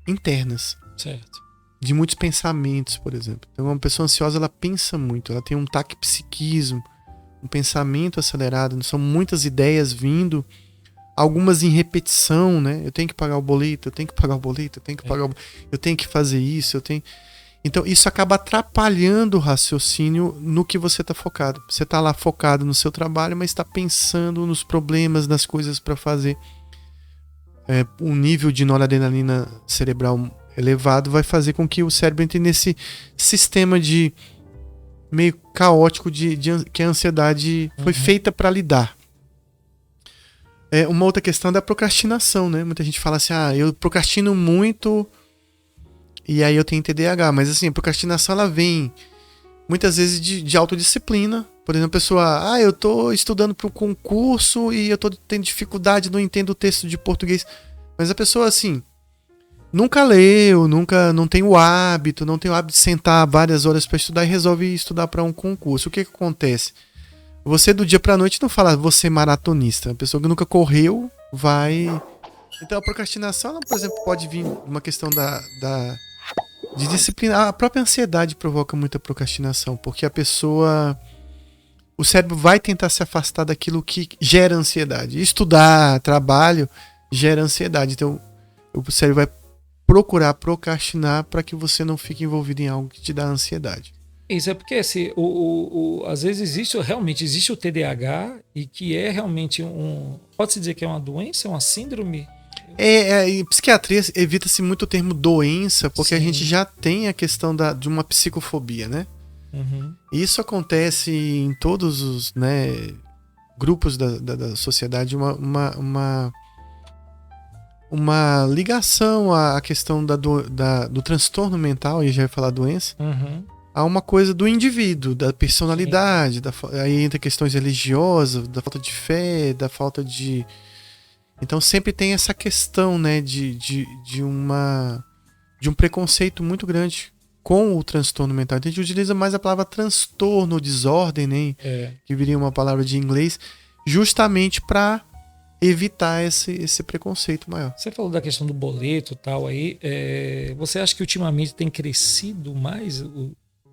internas. Certo. De muitos pensamentos, por exemplo. Então, uma pessoa ansiosa, ela pensa muito, ela tem um taquipsiquismo, um pensamento acelerado, são muitas ideias vindo, algumas em repetição, né? Eu tenho que pagar o boleto, eu tenho que pagar o boleto, eu tenho que pagar eu tenho que fazer isso, Então, isso acaba atrapalhando o raciocínio no que você está focado. Você está lá focado no seu trabalho, mas está pensando nos problemas, nas coisas para fazer. Um nível de noradrenalina cerebral elevado vai fazer com que o cérebro entre nesse sistema de meio caótico que a ansiedade foi feita para lidar. Uma outra questão é da procrastinação, né? Muita gente fala assim, eu procrastino muito e aí eu tenho TDAH. Mas assim, a procrastinação ela vem muitas vezes de autodisciplina. Por exemplo, a pessoa, eu tô estudando para um concurso e eu tô tendo dificuldade, não entendo o texto de português. Mas a pessoa, assim, nunca leu, não tem o hábito de sentar várias horas para estudar e resolve estudar para um concurso. O que acontece? Você do dia pra noite não fala você maratonista. A pessoa que nunca correu vai... Então a procrastinação, ela, por exemplo, pode vir uma questão de disciplina. A própria ansiedade provoca muita procrastinação, porque a pessoa... O cérebro vai tentar se afastar daquilo que gera ansiedade. Estudar, trabalho, gera ansiedade. Então o cérebro vai procurar procrastinar para que você não fique envolvido em algo que te dá ansiedade. Isso é porque assim, às vezes realmente existe o TDAH e que é realmente pode-se dizer que é uma doença, uma síndrome? Em psiquiatria evita-se muito o termo doença, porque Sim. A gente já tem a questão de uma psicofobia, né? Uhum. Isso acontece em todos os grupos da sociedade, uma ligação à questão do transtorno mental, e já ia falar doença, há uma coisa do indivíduo, da personalidade, aí entra questões religiosas, da falta de fé, da falta de... Então sempre tem essa questão, né, de um preconceito muito grande com o transtorno mental. Então a gente utiliza mais a palavra transtorno, desordem, né, que viria uma palavra de inglês, justamente para evitar esse preconceito maior. Você falou da questão do boleto e tal aí. Você acha que ultimamente tem crescido mais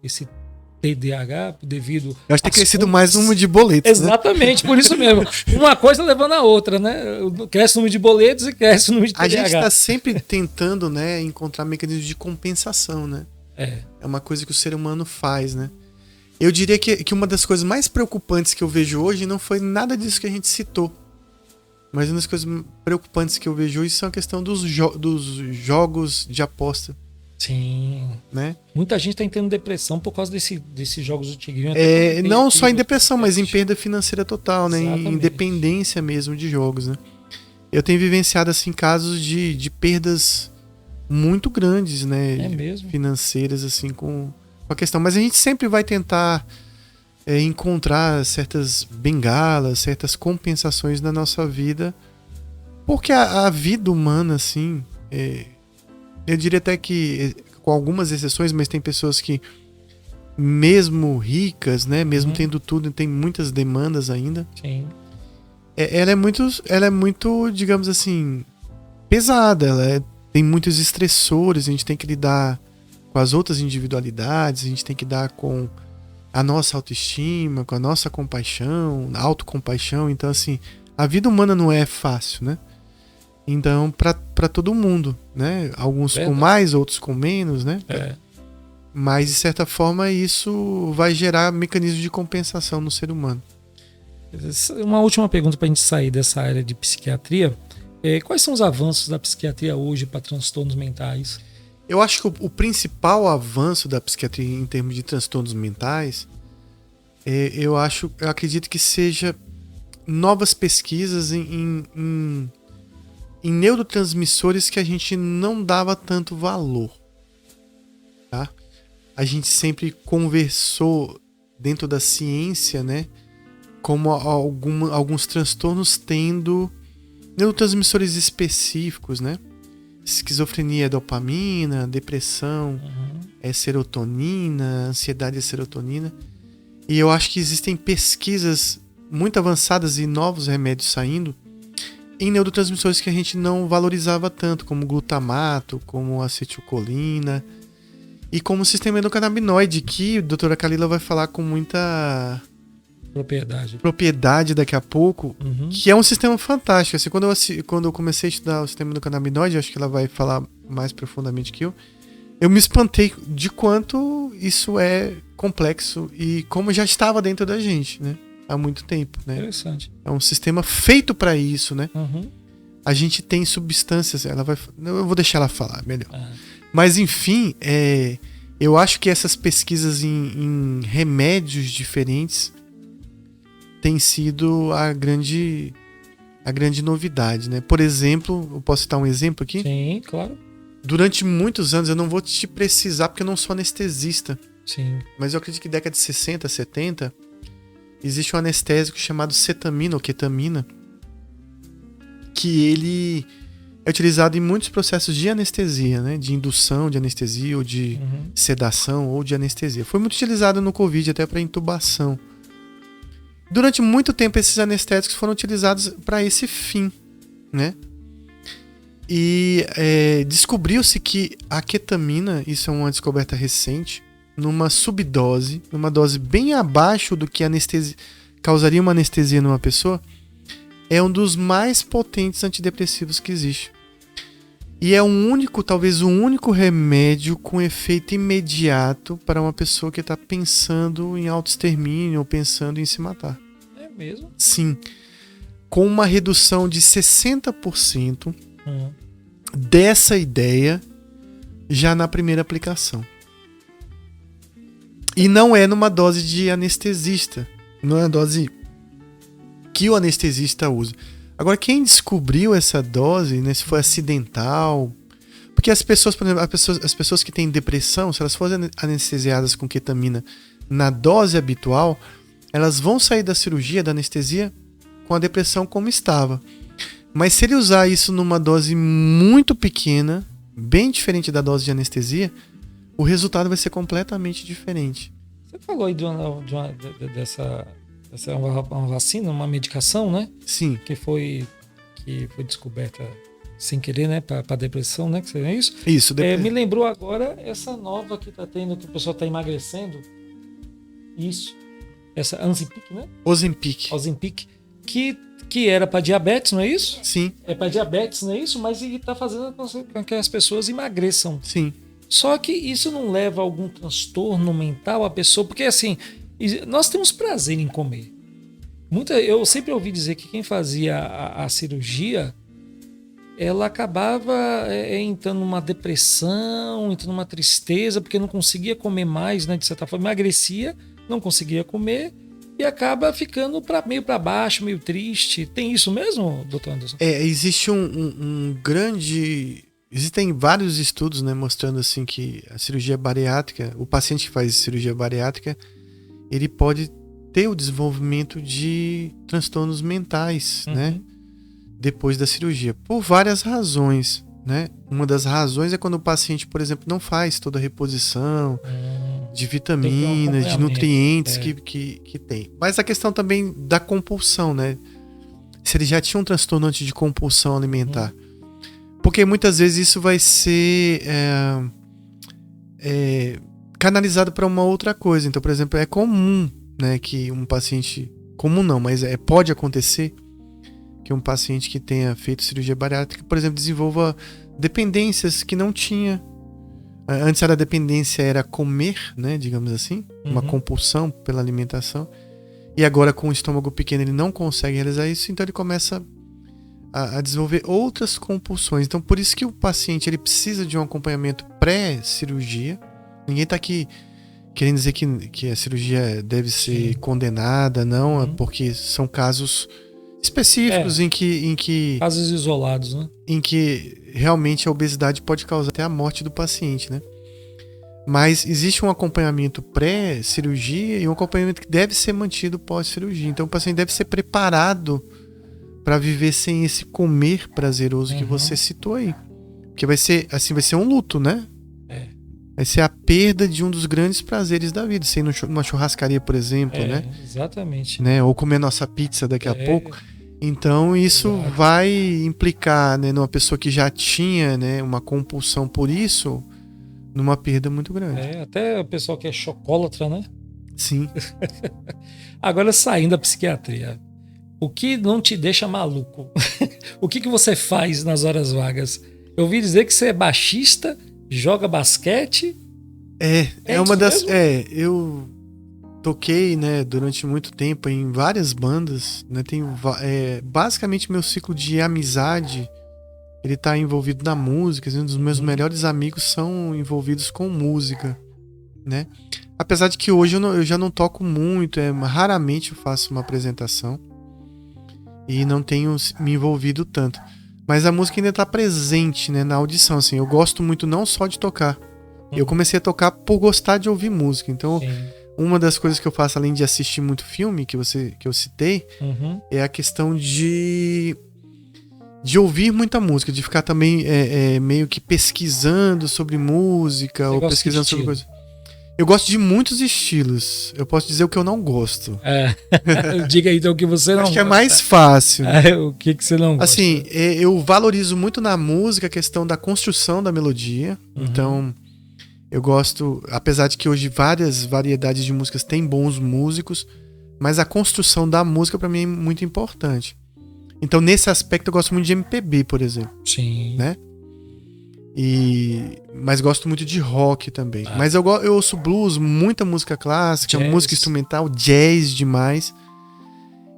esse TDAH devido... Eu acho que tem crescido mais o número de boletos. Exatamente, né? Por isso mesmo. Uma coisa levando a outra, né? Cresce o número de boletos e cresce o número de TDAH. A gente está sempre tentando, né, encontrar mecanismos de compensação, né? É uma coisa que o ser humano faz, né? Eu diria que uma das coisas mais preocupantes que eu vejo hoje não foi nada disso que a gente citou. Mas uma das coisas preocupantes que eu vejo hoje são a questão dos jogos de aposta. Sim. Né? Muita gente está tendo depressão por causa desses jogos do Tigrinho. Não só em depressão, mas em perda financeira total, né? Em dependência mesmo de jogos, né? Eu tenho vivenciado assim, casos de perdas muito grandes, né? Financeiras, assim, com a questão. Mas a gente sempre vai tentar encontrar certas bengalas, certas compensações na nossa vida, porque a vida humana, assim, eu diria até que, com algumas exceções, mas tem pessoas que, mesmo ricas, né, mesmo tendo tudo, tem muitas demandas ainda. Sim. Ela é muito, digamos assim, pesada, tem muitos estressores, a gente tem que lidar com as outras individualidades, a gente tem que lidar com a nossa autoestima, com a nossa compaixão, autocompaixão. Então, assim, a vida humana não é fácil, né? Então, para todo mundo, né? Alguns com mais, outros com menos, né? Mas, de certa forma, isso vai gerar mecanismos de compensação no ser humano. Uma última pergunta para a gente sair dessa área de psiquiatria. Quais são os avanços da psiquiatria hoje para transtornos mentais? Eu acho que o principal avanço da psiquiatria em termos de transtornos mentais, eu acredito que seja novas pesquisas em neurotransmissores que a gente não dava tanto valor. Tá? A gente sempre conversou dentro da ciência, né, como alguns transtornos tendo neurotransmissores específicos, né? Esquizofrenia é dopamina, depressão é serotonina, ansiedade é serotonina. E eu acho que existem pesquisas muito avançadas e novos remédios saindo em neurotransmissores que a gente não valorizava tanto, como glutamato, como acetilcolina e como o sistema endocannabinoide, que a doutora Kalila vai falar com muita propriedade daqui a pouco, que é um sistema fantástico. Assim, quando eu comecei a estudar o sistema endocannabinoide, acho que ela vai falar mais profundamente que eu me espantei de quanto isso é complexo e como já estava dentro da gente, né? Há muito tempo, né? Interessante. É um sistema feito para isso, né? A gente tem substâncias, eu vou deixar ela falar melhor. Mas enfim, Eu acho que essas pesquisas em remédios diferentes têm sido a grande novidade, né? Por exemplo, eu posso citar um exemplo aqui? Sim, claro. Durante muitos anos, eu não vou te precisar porque eu não sou anestesista. Sim. Mas eu acredito que década de 60, 70, existe um anestésico chamado cetamina ou ketamina, que ele é utilizado em muitos processos de anestesia, né? De indução de anestesia ou de sedação ou de anestesia. Foi muito utilizado no Covid até para intubação. Durante muito tempo esses anestésicos foram utilizados para esse fim, né? E descobriu-se que a ketamina, isso é uma descoberta recente, numa subdose, numa dose bem abaixo do que causaria uma anestesia numa pessoa, é um dos mais potentes antidepressivos que existe. E é talvez o único remédio com efeito imediato para uma pessoa que está pensando em autoextermínio ou pensando em se matar. É mesmo? Sim. Com uma redução de 60% dessa ideia já na primeira aplicação. E não é numa dose de anestesista. Não é a dose que o anestesista usa. Agora, quem descobriu essa dose, né, se foi acidental... Porque as pessoas, por exemplo, as pessoas que têm depressão, se elas forem anestesiadas com ketamina na dose habitual, elas vão sair da cirurgia, da anestesia, com a depressão como estava. Mas se ele usar isso numa dose muito pequena, bem diferente da dose de anestesia, o resultado vai ser completamente diferente. Você falou aí dessa uma vacina, uma medicação, né? Sim. Que foi descoberta sem querer, né? Para depressão, né? Que é isso? Isso. Me lembrou agora essa nova que tá tendo, que o pessoal tá emagrecendo. Isso. Essa Ozempic, né? Ozempic. Que era para diabetes, não é isso? Sim. É para diabetes, não é isso? Mas ele tá fazendo com que as pessoas emagreçam. Sim. Só que isso não leva a algum transtorno mental à pessoa, porque assim, nós temos prazer em comer. Eu sempre ouvi dizer que quem fazia a cirurgia, ela acabava entrando numa depressão, entrando numa tristeza, porque não conseguia comer mais, né? De certa forma, emagrecia, não conseguia comer e acaba ficando meio para baixo, meio triste. Tem isso mesmo, doutor Anderson? Existe um grande... Existem vários estudos, né, mostrando assim que a cirurgia bariátrica, o paciente que faz cirurgia bariátrica, ele pode ter o desenvolvimento de transtornos mentais, né, depois da cirurgia, por várias razões, né? Uma das razões é quando o paciente, por exemplo, não faz toda a reposição de vitaminas, de nutrientes que tem. Mas a questão também da compulsão, né? Se ele já tinha um transtorno antes de compulsão alimentar. Porque muitas vezes isso vai ser canalizado para uma outra coisa. Então, por exemplo, é comum, né, que um paciente... Comum não, mas pode acontecer que um paciente que tenha feito cirurgia bariátrica, por exemplo, desenvolva dependências que não tinha. Antes a dependência era comer, né, digamos assim, uma compulsão pela alimentação. E agora com o estômago pequeno ele não consegue realizar isso, então ele começa a desenvolver outras compulsões. Então por isso que o paciente ele precisa de um acompanhamento pré-cirurgia. Ninguém está aqui querendo dizer que a cirurgia deve ser condenada, não, porque são casos específicos em que casos isolados, né? Em que realmente a obesidade pode causar até a morte do paciente, né? Mas existe um acompanhamento pré-cirurgia e um acompanhamento que deve ser mantido pós-cirurgia. Então o paciente deve ser preparado para viver sem esse comer prazeroso que você citou aí. Porque vai ser um luto, né? Vai ser a perda de um dos grandes prazeres da vida. Você ir numa churrascaria, por exemplo, né? Exatamente. Né? Ou comer nossa pizza daqui a pouco. Então isso vai implicar, né, numa pessoa que já tinha, né, uma compulsão por isso, numa perda muito grande. Até o pessoal que é chocólatra, né? Sim. Agora, saindo da psiquiatria, o que não te deixa maluco? O que você faz nas horas vagas? Eu ouvi dizer que você é baixista, joga basquete. Eu toquei, né, durante muito tempo em várias bandas, né? Basicamente meu ciclo de amizade, ele tá envolvido na música. Um dos meus melhores amigos são envolvidos com música. né? Apesar de que hoje eu já não toco muito, raramente eu faço uma apresentação e não tenho me envolvido tanto. Mas a música ainda tá presente, né, na audição, assim. Eu gosto muito não só de tocar. Eu comecei a tocar por gostar de ouvir música. Então, uma das coisas que eu faço, além de assistir muito filme, que eu citei, é a questão de ouvir muita música, de ficar também meio que pesquisando sobre música, ou pesquisando sobre coisas. Eu gosto de muitos estilos. Eu posso dizer o que eu não gosto. Diga aí então o que você não gosta. Acho que é mais fácil. O que você não gosta? Assim, eu valorizo muito na música a questão da construção da melodia. Então, eu gosto, apesar de que hoje várias variedades de músicas têm bons músicos, mas a construção da música pra mim é muito importante. Então, nesse aspecto, eu gosto muito de MPB, por exemplo. Sim. Né? Mas gosto muito de rock também. Mas eu ouço blues, muita música clássica, jazz. Música instrumental, jazz demais.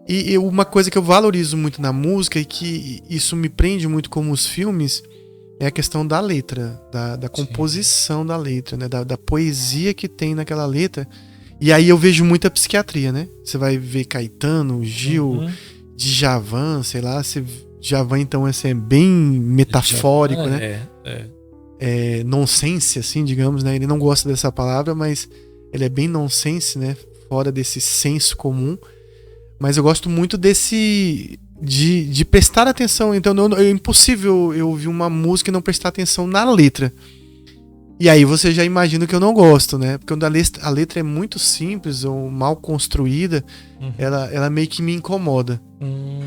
E uma coisa que eu valorizo muito na música e que isso me prende muito como os filmes é a questão da letra, da composição da letra, né? Da poesia que tem naquela letra. E aí eu vejo muita psiquiatria, né? Você vai ver Caetano, Gil, Djavan, sei lá, Djavan, então, assim, é bem metafórico, né? É nonsense, assim, digamos, né? Ele não gosta dessa palavra, mas ele é bem nonsense, né? Fora desse senso comum. Mas eu gosto muito de prestar atenção. Então, é impossível eu ouvir uma música e não prestar atenção na letra. E aí você já imagina que eu não gosto, né? Porque quando a letra é muito simples ou mal construída, ela meio que me incomoda.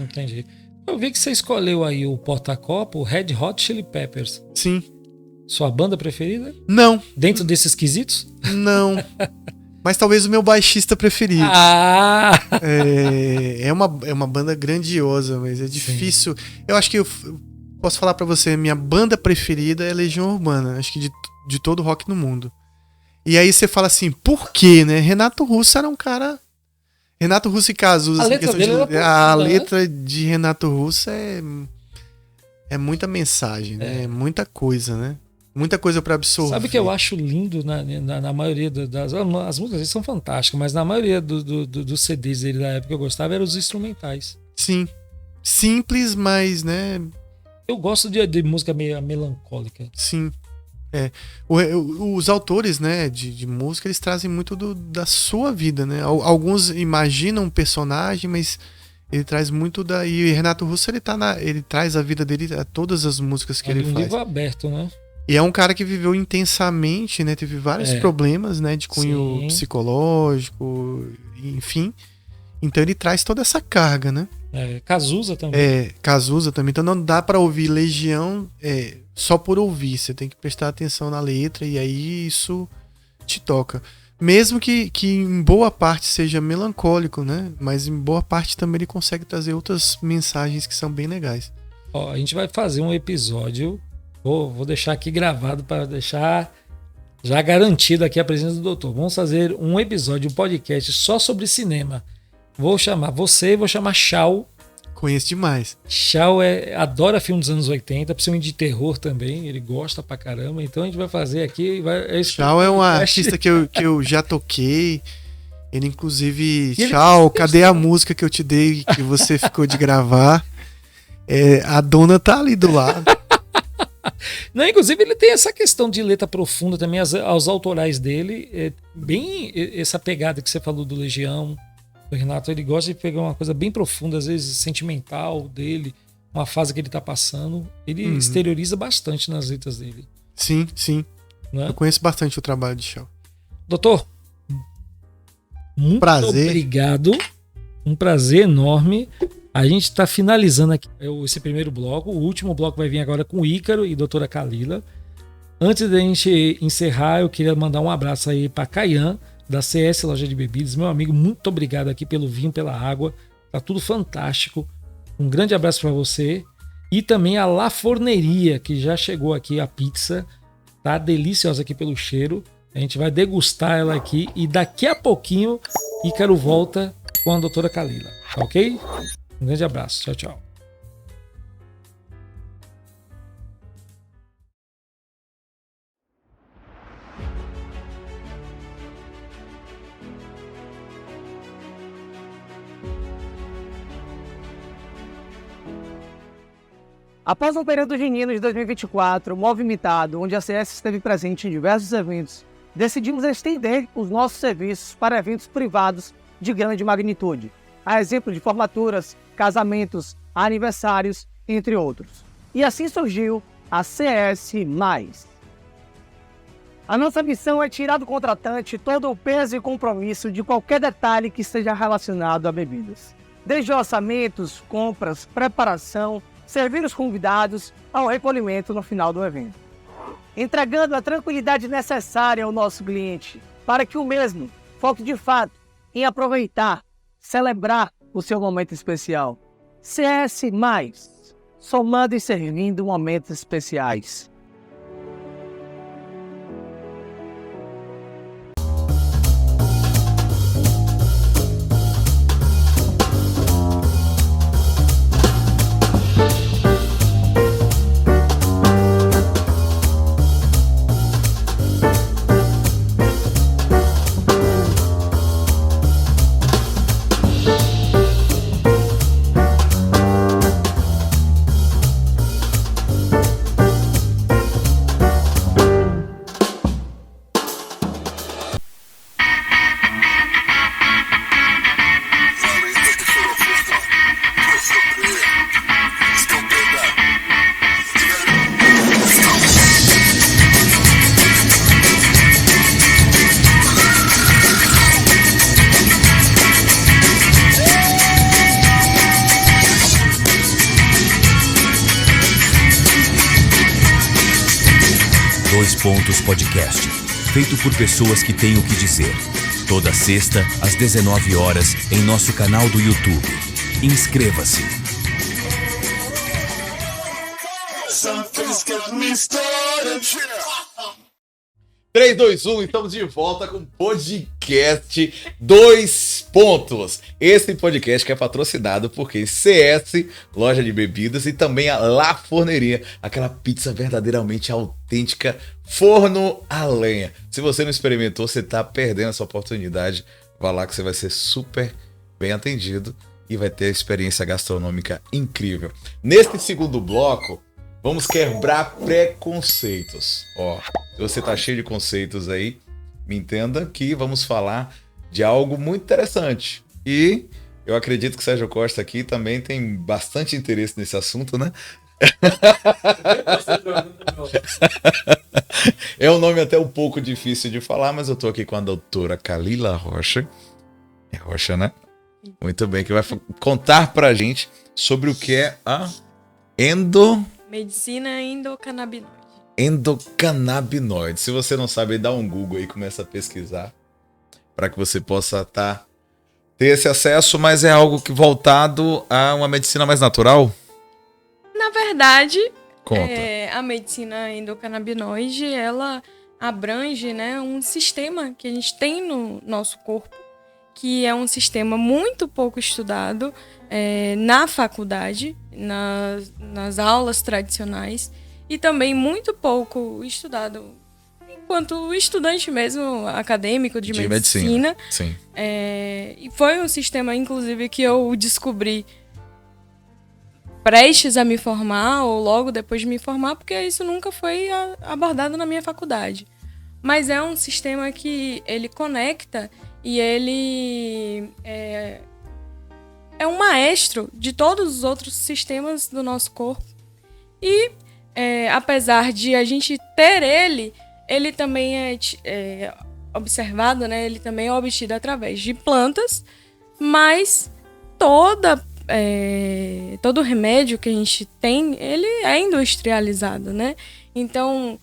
Entendi. Eu vi que você escolheu aí o porta-copo, o Red Hot Chili Peppers. Sim. Sua banda preferida? Não. Dentro desses quesitos? Não. Mas talvez o meu baixista preferido. É uma banda grandiosa, mas é difícil. Sim. Eu acho que eu posso falar pra você, minha banda preferida é Legião Urbana. Acho que de todo rock no mundo. E aí você fala assim, por quê, né? Renato Russo era um cara... Renato Russo e Cazuza. A letra de Renato Russo é muita mensagem, né? É muita coisa, né? Muita coisa pra absorver. Sabe o que eu acho lindo na maioria das... As músicas são fantásticas, mas na maioria dos CDs dele da época que eu gostava eram os instrumentais. Sim. Simples, mas, né? Eu gosto de música meio melancólica. Sim. Os autores, né, de música, eles trazem muito da sua vida, né? Alguns imaginam um personagem, mas ele traz muito E Renato Russo, ele traz a vida dele a todas as músicas que ele faz. Um livro aberto, né? E é um cara que viveu intensamente, né? Teve vários problemas, né, de cunho psicológico, enfim. Então ele traz toda essa carga, né? Cazuza também. Cazuza também. Então não dá pra ouvir Legião só por ouvir. Você tem que prestar atenção na letra e aí isso te toca. Mesmo que em boa parte seja melancólico, né? Mas em boa parte também ele consegue trazer outras mensagens que são bem legais. A gente vai fazer um episódio. Vou deixar aqui gravado para deixar já garantido aqui a presença do doutor. Vamos fazer um episódio, um podcast só sobre cinema. Vou chamar você, vou chamar Chau. Conheço demais. Chau adora filme dos anos 80, principalmente de terror também. Ele gosta pra caramba. Então a gente vai fazer aqui. Chau é um artista que eu já toquei. Ele, inclusive, Chau, cadê a música que eu te dei que você ficou de gravar? A dona tá ali do lado. Não, inclusive ele tem essa questão de letra profunda também, aos autorais dele. Bem essa pegada que você falou do Legião. O Renato, ele gosta de pegar uma coisa bem profunda, às vezes sentimental dele, uma fase que ele tá passando. Ele exterioriza bastante nas letras dele. Sim, sim. Eu conheço bastante o trabalho de Chau. Doutor, muito obrigado. Um prazer enorme. A gente está finalizando aqui esse primeiro bloco. O último bloco vai vir agora com o Ícaro e a doutora Kalila. Antes da gente encerrar, eu queria mandar um abraço aí para Caian, da CS Loja de Bebidas. Meu amigo, muito obrigado aqui pelo vinho, pela água. Tá tudo fantástico. Um grande abraço para você. E também a La Forneria, que já chegou aqui a pizza. Tá deliciosa aqui pelo cheiro. A gente vai degustar ela aqui. E daqui a pouquinho, Ícaro volta com a doutora Kalila. Tá ok? Um grande abraço. Tchau, tchau. Após um período junino de 2024 movimentado, onde a CS esteve presente em diversos eventos, decidimos estender os nossos serviços para eventos privados de grande magnitude, a exemplo de formaturas, casamentos, aniversários, entre outros. E assim surgiu a CS+. A nossa missão é tirar do contratante todo o peso e compromisso de qualquer detalhe que esteja relacionado a bebidas. Desde orçamentos, compras, preparação, servir os convidados ao recolhimento no final do evento. Entregando a tranquilidade necessária ao nosso cliente, para que o mesmo foque de fato em aproveitar, celebrar o seu momento especial. CS+, somando e servindo momentos especiais. Pontos Podcast, feito por pessoas que têm o que dizer. Toda sexta, às 19 horas, em nosso canal do YouTube. Inscreva-se. 3, 2, 1, estamos de volta com o podcast 2 Pontos. Esse podcast que é patrocinado por CS, loja de bebidas, e também a La Forneria, aquela pizza verdadeiramente autêntica, forno a lenha. Se você não experimentou, você está perdendo essa oportunidade. Vá lá que você vai ser super bem atendido e vai ter a experiência gastronômica incrível. Neste segundo bloco, vamos quebrar preconceitos. Ó, se você tá cheio de conceitos aí, me entenda que vamos falar de algo muito interessante. E eu acredito que o Sérgio Costa aqui também tem bastante interesse nesse assunto, né? É um nome até um pouco difícil de falar, mas eu tô aqui com a doutora Kalila Rocha. É Rocha, né? Muito bem, que vai contar pra gente sobre o que é a medicina endocannabinoide. Endocannabinoide. Se você não sabe, dá um Google aí e começa a pesquisar para que você possa ter esse acesso, mas é algo que voltado a uma medicina mais natural? Na verdade, conta. A medicina endocannabinoide, ela abrange, né, um sistema que a gente tem no nosso corpo, que é um sistema muito pouco estudado na faculdade, nas aulas tradicionais, e também muito pouco estudado enquanto estudante mesmo, acadêmico de medicina. Sim. E foi um sistema, inclusive, que eu descobri prestes a me formar ou logo depois de me formar, porque isso nunca foi abordado na minha faculdade. Mas é um sistema que ele conecta e ele é um maestro de todos os outros sistemas do nosso corpo. E apesar de a gente ter ele também é observado, né? Ele também é obtido através de plantas, mas todo remédio que a gente tem, ele é industrializado, né? Então,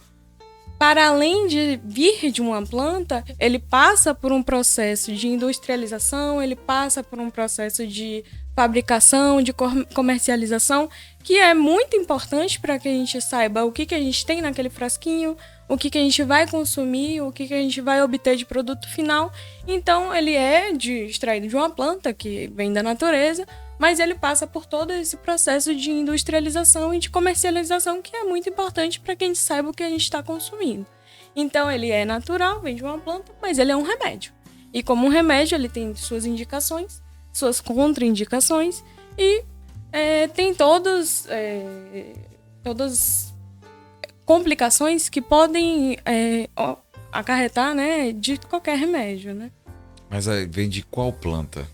para além de vir de uma planta, ele passa por um processo de industrialização, ele passa por um processo de fabricação, de comercialização, que é muito importante para que a gente saiba o que a gente tem naquele frasquinho, o que a gente vai consumir, o que a gente vai obter de produto final. Então, ele é extraído de uma planta que vem da natureza, mas ele passa por todo esse processo de industrialização e de comercialização, que é muito importante para que a gente saiba o que a gente está consumindo. Então, ele é natural, vem de uma planta, mas ele é um remédio. E como um remédio, ele tem suas indicações, suas contraindicações e tem todos todas complicações que podem acarretar, né, de qualquer remédio, né? Mas aí vem de qual planta?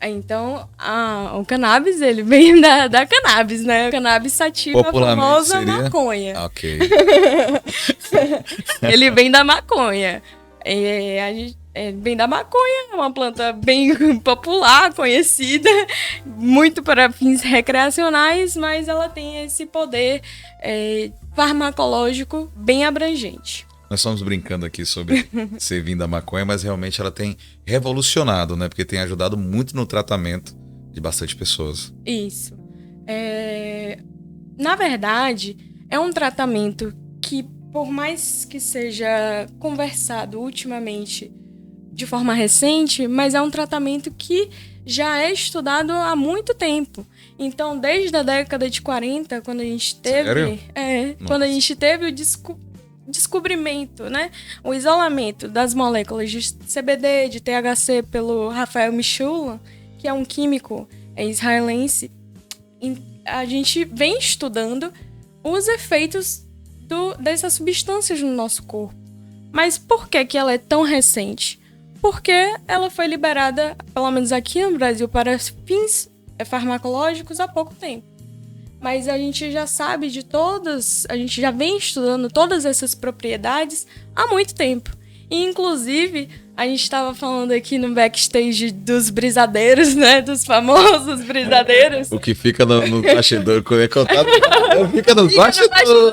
Então, o cannabis, ele vem da cannabis, né? O cannabis sativa, a famosa seria... maconha. Ok. Ele vem da maconha. Vem da maconha, é uma planta bem popular, conhecida, muito para fins recreacionais, mas ela tem esse poder farmacológico bem abrangente. Nós estamos brincando aqui sobre ser vindo da maconha, mas realmente ela tem revolucionado, né? Porque tem ajudado muito no tratamento de bastante pessoas. Isso. Na verdade, é um tratamento que, por mais que seja conversado ultimamente de forma recente, mas é um tratamento que já é estudado há muito tempo. Então, desde a década de 40, quando a gente teve... Sério? Quando a gente teve o descobrimento, né? O isolamento das moléculas de CBD, de THC pelo Rafael Mechoulam, que é um químico israelense. A gente vem estudando os efeitos dessas substâncias no nosso corpo. Mas por que ela é tão recente? Porque ela foi liberada, pelo menos aqui no Brasil, para fins farmacológicos há pouco tempo. Mas a gente já sabe de todas, a gente já vem estudando todas essas propriedades há muito tempo. E, inclusive, a gente estava falando aqui no backstage dos brisadeiros, né? Dos famosos brisadeiros. O que fica no bastidor, quando é contado, fica no bastidor.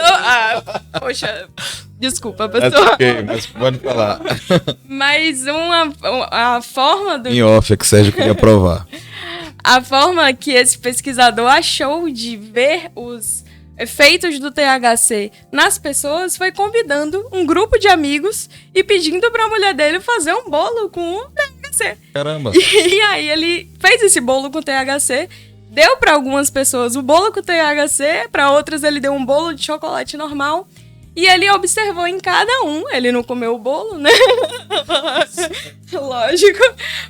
Poxa, desculpa, pessoal. Ok, mas pode falar. Mas a forma do... Em off, é que o Sérgio queria provar. A forma que esse pesquisador achou de ver os efeitos do THC nas pessoas foi convidando um grupo de amigos e pedindo para a mulher dele fazer um bolo com o THC. Caramba! E aí ele fez esse bolo com THC, deu para algumas pessoas o bolo com THC, para outras ele deu um bolo de chocolate normal. E ele observou em cada um, ele não comeu o bolo, né? Lógico.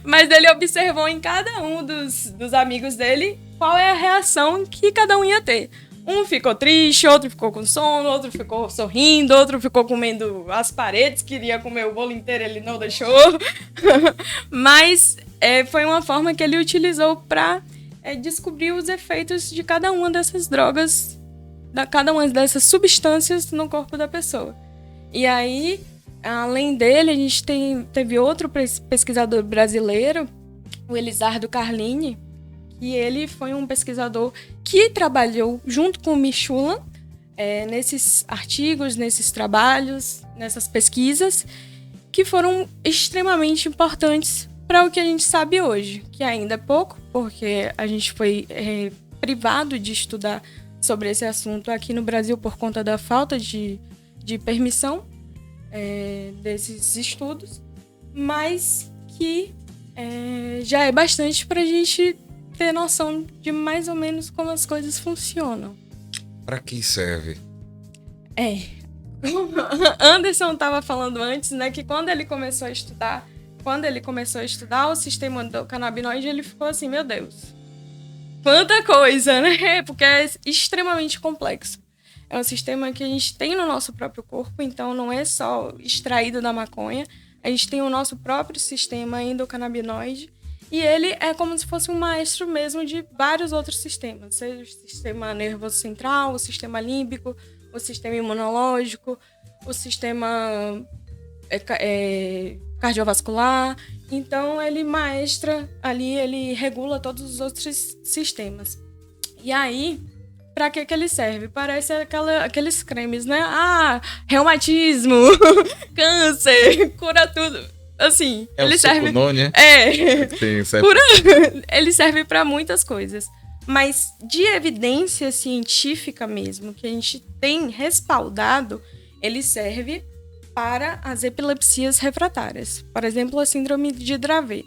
Mas ele observou em cada um dos amigos dele qual é a reação que cada um ia ter. Um ficou triste, outro ficou com sono, outro ficou sorrindo, outro ficou comendo as paredes, queria comer o bolo inteiro, ele não deixou. Mas foi uma forma que ele utilizou para descobrir os efeitos de cada uma dessas drogas, cada uma dessas substâncias no corpo da pessoa. E aí, além dele, a gente teve outro pesquisador brasileiro, o Elizardo Carlini, e ele foi um pesquisador que trabalhou junto com o Mechoulam nesses artigos, nesses trabalhos, nessas pesquisas, que foram extremamente importantes para o que a gente sabe hoje, que ainda é pouco, porque a gente foi privado de estudar sobre esse assunto aqui no Brasil por conta da falta de permissão desses estudos, mas que já é bastante para a gente ter noção de mais ou menos como as coisas funcionam. Para que serve? Anderson estava falando antes, né, que quando ele começou a estudar o sistema do canabinoide, ele ficou assim, meu Deus, quanta coisa, né? Porque é extremamente complexo. É um sistema que a gente tem no nosso próprio corpo, então não é só extraído da maconha. A gente tem o nosso próprio sistema endocannabinoide e ele é como se fosse um maestro mesmo de vários outros sistemas, seja o sistema nervoso central, o sistema límbico, o sistema imunológico, o sistema cardiovascular. Então ele maestra ali, ele regula todos os outros sistemas. E aí, para que ele serve? Parece aqueles cremes, né? Reumatismo, câncer, cura tudo. Assim, ele serve... Né? Ele serve para muitas coisas. Mas de evidência científica mesmo, que a gente tem respaldado, ele serve para as epilepsias refratárias. Por exemplo, a síndrome de Dravet.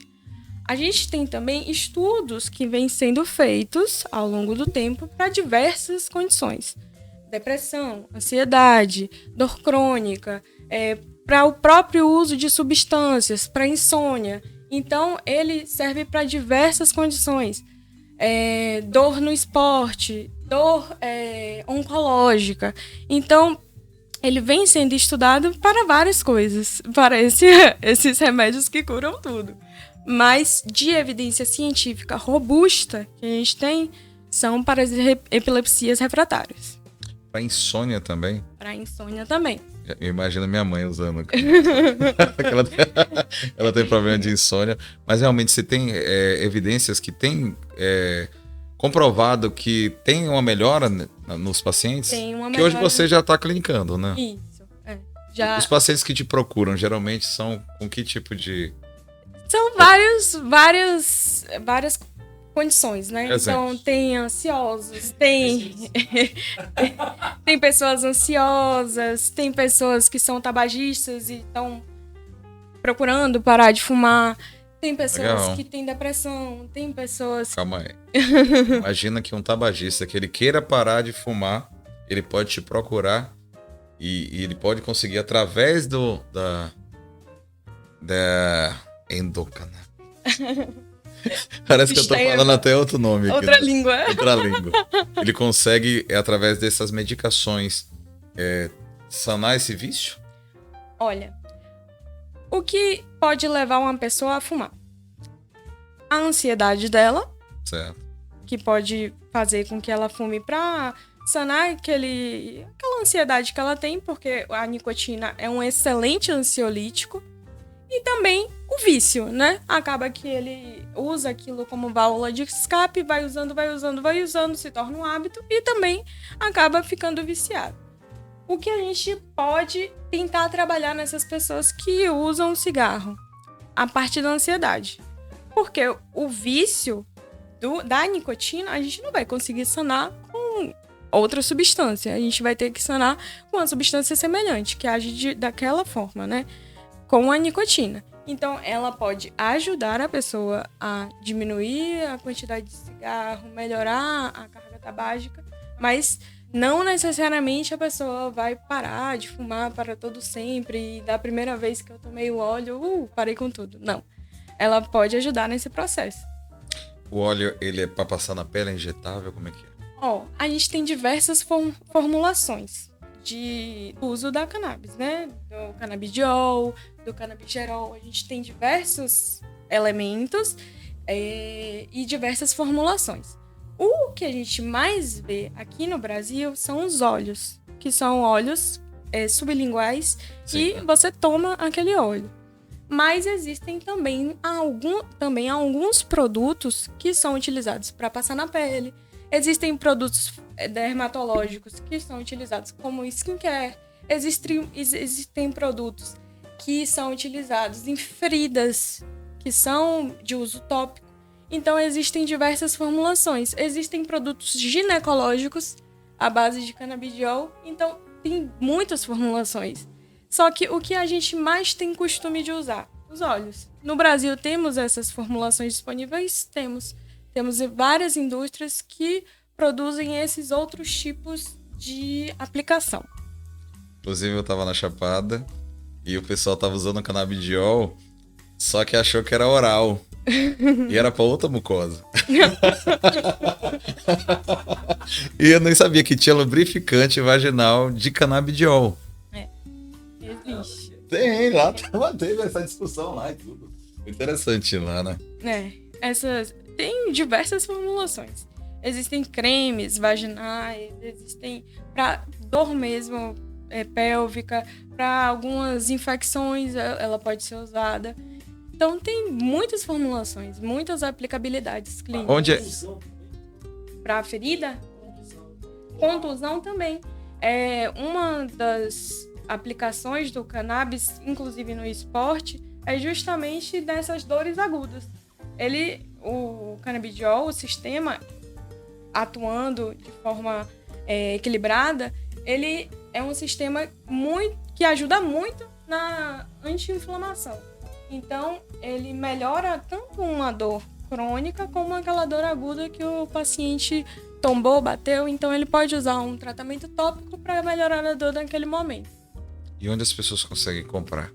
A gente tem também estudos que vêm sendo feitos ao longo do tempo para diversas condições. Depressão, ansiedade, dor crônica, para o próprio uso de substâncias, para insônia. Então, ele serve para diversas condições. Dor no esporte, dor oncológica. Então, ele vem sendo estudado para várias coisas, para esses remédios que curam tudo. Mas de evidência científica robusta que a gente tem são para as epilepsias refratárias. Para insônia também? Para insônia também. Eu imagino minha mãe usando. Ela tem problema de insônia. Mas realmente você tem evidências que tem comprovado que tem uma melhora nos pacientes? Tem uma melhora. Que hoje você já está clinicando, né? Isso. Já... Os pacientes que te procuram geralmente são com que tipo de... São várias condições, né? Exemplos. Então, tem ansiosos, tem pessoas ansiosas, tem pessoas que são tabagistas e estão procurando parar de fumar, tem pessoas que têm depressão, tem pessoas... Calma aí. Imagina que um tabagista, que ele queira parar de fumar, ele pode te procurar e ele pode conseguir através da endocannabis. Parece que eu tô falando até outro nome aqui. Outra língua. Ele consegue, através dessas medicações, sanar esse vício? Olha, o que pode levar uma pessoa a fumar? A ansiedade dela. Certo. Que pode fazer com que ela fume pra sanar aquela ansiedade que ela tem, porque a nicotina é um excelente ansiolítico. E também o vício, né? Acaba que ele usa aquilo como válvula de escape, vai usando, se torna um hábito e também acaba ficando viciado. O que a gente pode tentar trabalhar nessas pessoas que usam o cigarro? A parte da ansiedade. Porque o vício da nicotina a gente não vai conseguir sanar com outra substância. A gente vai ter que sanar com uma substância semelhante, que age daquela forma, né? Com a nicotina. Então, ela pode ajudar a pessoa a diminuir a quantidade de cigarro, melhorar a carga tabágica, mas não necessariamente a pessoa vai parar de fumar para todo sempre e da primeira vez que eu tomei o óleo, parei com tudo. Não. Ela pode ajudar nesse processo. O óleo, ele é para passar na pele, é injetável? Como é que é? A gente tem diversas formulações de uso da cannabis, né? Do canabidiol, do canabigerol. A gente tem diversos elementos e diversas formulações. O que a gente mais vê aqui no Brasil são os óleos, que são óleos sublinguais. Sim. E você toma aquele óleo. Mas existem também alguns produtos que são utilizados para passar na pele. Existem produtos dermatológicos que são utilizados como skincare. Existem produtos que são utilizados em feridas, que são de uso tópico. Então, existem diversas formulações. Existem produtos ginecológicos à base de canabidiol. Então, tem muitas formulações. Só que o que a gente mais tem costume de usar? Os óleos. No Brasil, temos essas formulações disponíveis? Temos várias indústrias que produzem esses outros tipos de aplicação. Inclusive, eu tava na Chapada e o pessoal tava usando canabidiol, só que achou que era oral. E era pra outra mucosa. E eu nem sabia que tinha lubrificante vaginal de canabidiol. Existe. Tem, lá teve essa discussão lá e tudo. Interessante lá, né? Tem diversas formulações. Existem cremes vaginais, existem para dor mesmo pélvica, para algumas infecções ela pode ser usada. Então tem muitas formulações, muitas aplicabilidades clínicas. Onde é? Para ferida? Contusão também. Uma das aplicações do cannabis, inclusive no esporte, é justamente dessas dores agudas. O canabidiol, o sistema atuando de forma equilibrada, ele é um sistema que ajuda muito na anti-inflamação. Então, ele melhora tanto uma dor crônica como aquela dor aguda que o paciente tombou, bateu. Então, ele pode usar um tratamento tópico para melhorar a dor naquele momento. E onde as pessoas conseguem comprar?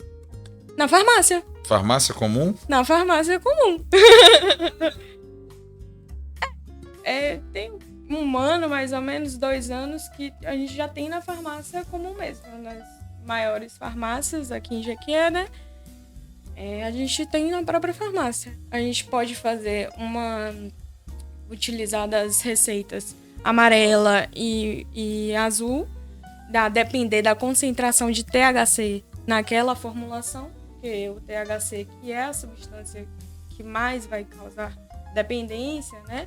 Na farmácia. Farmácia comum? Na farmácia comum. Tem um mano ano, mais ou menos, 2 anos, que a gente já tem na farmácia comum mesmo, nas maiores farmácias aqui em Jequié, né? A gente tem na própria farmácia. A gente pode fazer utilizar das receitas amarela e azul, depender da concentração de THC naquela formulação, porque o THC, que é a substância que mais vai causar dependência, né?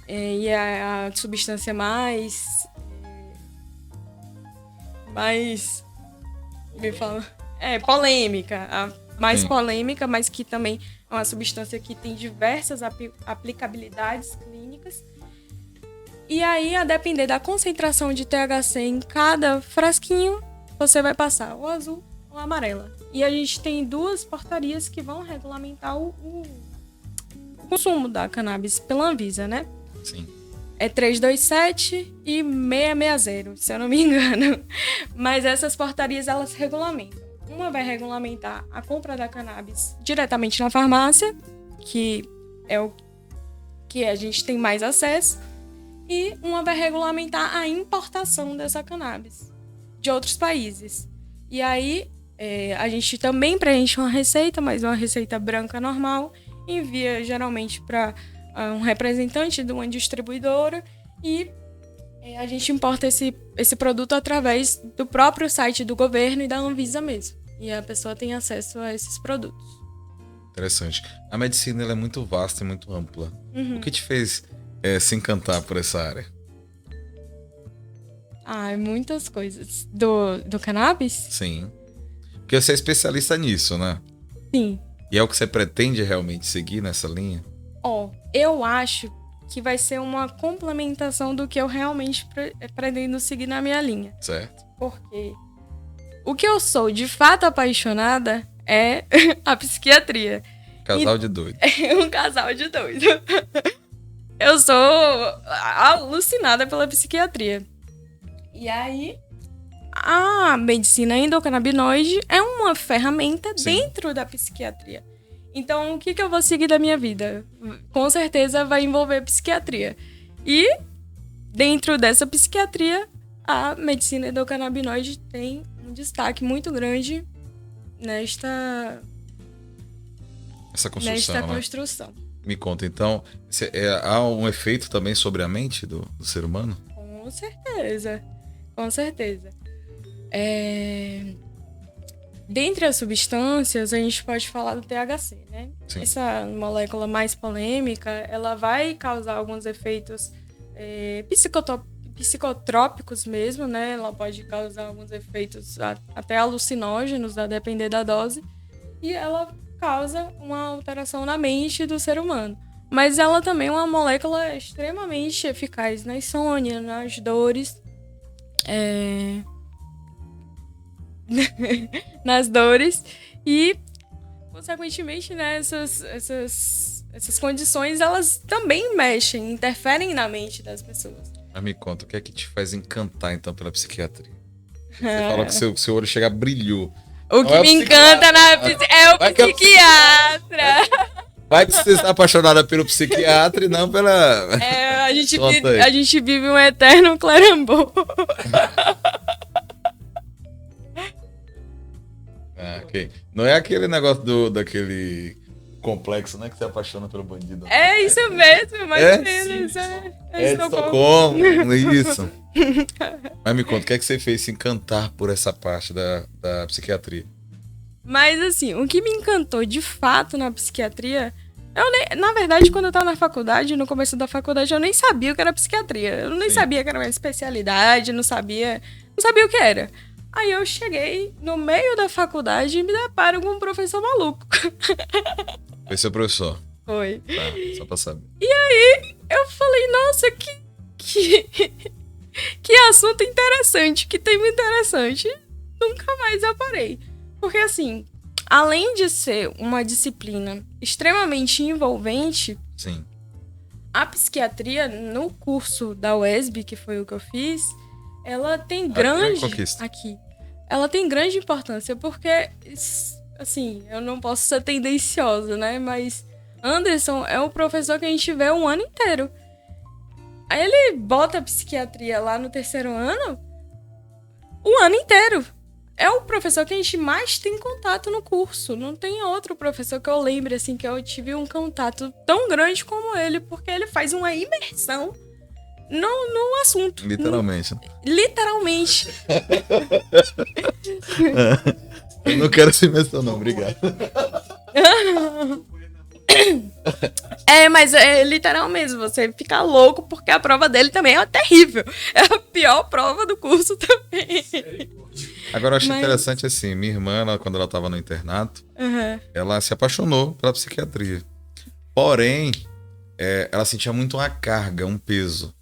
E a substância mais me fala, polêmica, a mais polêmica, mas que também é uma substância que tem diversas aplicabilidades clínicas. E aí, a depender da concentração de THC em cada frasquinho, você vai passar o azul ou a amarela. E a gente tem 2 portarias que vão regulamentar o consumo da cannabis pela Anvisa, né? Sim. É 327 e 660, se eu não me engano. Mas essas portarias, elas regulamentam. Uma vai regulamentar a compra da cannabis diretamente na farmácia, que é o que a gente tem mais acesso. E uma vai regulamentar a importação dessa cannabis de outros países. E aí, a gente também preenche uma receita, mas uma receita branca normal, envia geralmente para um representante de uma distribuidora e a gente importa esse produto através do próprio site do governo e da Anvisa mesmo. E a pessoa tem acesso a esses produtos. Interessante. A medicina ela é muito vasta e muito ampla. Uhum. O que te fez se encantar por essa área? Muitas coisas. Do cannabis? Sim. Porque você é especialista nisso, né? Sim. E é o que você pretende realmente seguir nessa linha? Eu acho que vai ser uma complementação do que eu realmente pretendo seguir na minha linha. Certo. Porque o que eu sou de fato apaixonada é a psiquiatria. Casal de doido. Um casal de doido. Eu sou alucinada pela psiquiatria. E aí, a medicina endocannabinoide é uma ferramenta dentro da psiquiatria. Então, o que eu vou seguir da minha vida? Com certeza vai envolver psiquiatria. E, dentro dessa psiquiatria, a medicina endocannabinoide tem um destaque muito grande nesta construção. Me conta, então, há um efeito também sobre a mente do ser humano? Com certeza. Dentre as substâncias, a gente pode falar do THC, né? Sim. Essa molécula mais polêmica, ela vai causar alguns efeitos psicotrópicos mesmo, né? Ela pode causar alguns efeitos até alucinógenos, a depender da dose. E ela causa uma alteração na mente do ser humano. Mas ela também é uma molécula extremamente eficaz na insônia, nas dores. Nas dores. E, consequentemente, né, essas condições, elas também interferem na mente das pessoas. Mas me conta, o que é que te faz encantar, então, pela psiquiatria? Você fala que seu olho chega brilhou. O que me encanta é o psiquiatra. Vai que você está apaixonada pelo psiquiatra e não pela... A gente vive um eterno clarambô. Ok. Não é aquele negócio daquele complexo, né? Que você apaixona pelo bandido. É isso mesmo, mais ou menos. É de Estocolmo, isso. Mas me conta, o que é que você fez se encantar por essa parte da psiquiatria? Mas assim, o que me encantou de fato na psiquiatria... na verdade, quando eu tava na faculdade, no começo da faculdade, eu nem sabia o que era psiquiatria. Eu nem sabia que era uma especialidade, não sabia o que era. Aí eu cheguei no meio da faculdade e me deparo com um professor maluco. Foi seu professor? Foi. Tá, só pra saber. E aí eu falei, nossa, que assunto interessante, que tema interessante. Nunca mais eu parei. Porque assim, além de ser uma disciplina extremamente envolvente, sim, a psiquiatria no curso da UESB, que foi o que eu fiz, ela tem grande... Ela tem grande importância, porque, assim, eu não posso ser tendenciosa, né? Mas Anderson é o professor que a gente vê o ano inteiro. Aí ele bota a psiquiatria lá no 3º ano, o ano inteiro. É o professor que a gente mais tem contato no curso. Não tem outro professor que eu lembre, assim, que eu tive um contato tão grande como ele, porque ele faz uma imersão no assunto. Literalmente. Literalmente. Eu não quero se mencionar, não, obrigado. Mas é literal mesmo, você fica louco porque a prova dele também é terrível. É a pior prova do curso também. Agora eu acho interessante assim, minha irmã, quando ela estava no internato, Uhum. ela se apaixonou pela psiquiatria. Porém, ela sentia muito uma carga, um peso,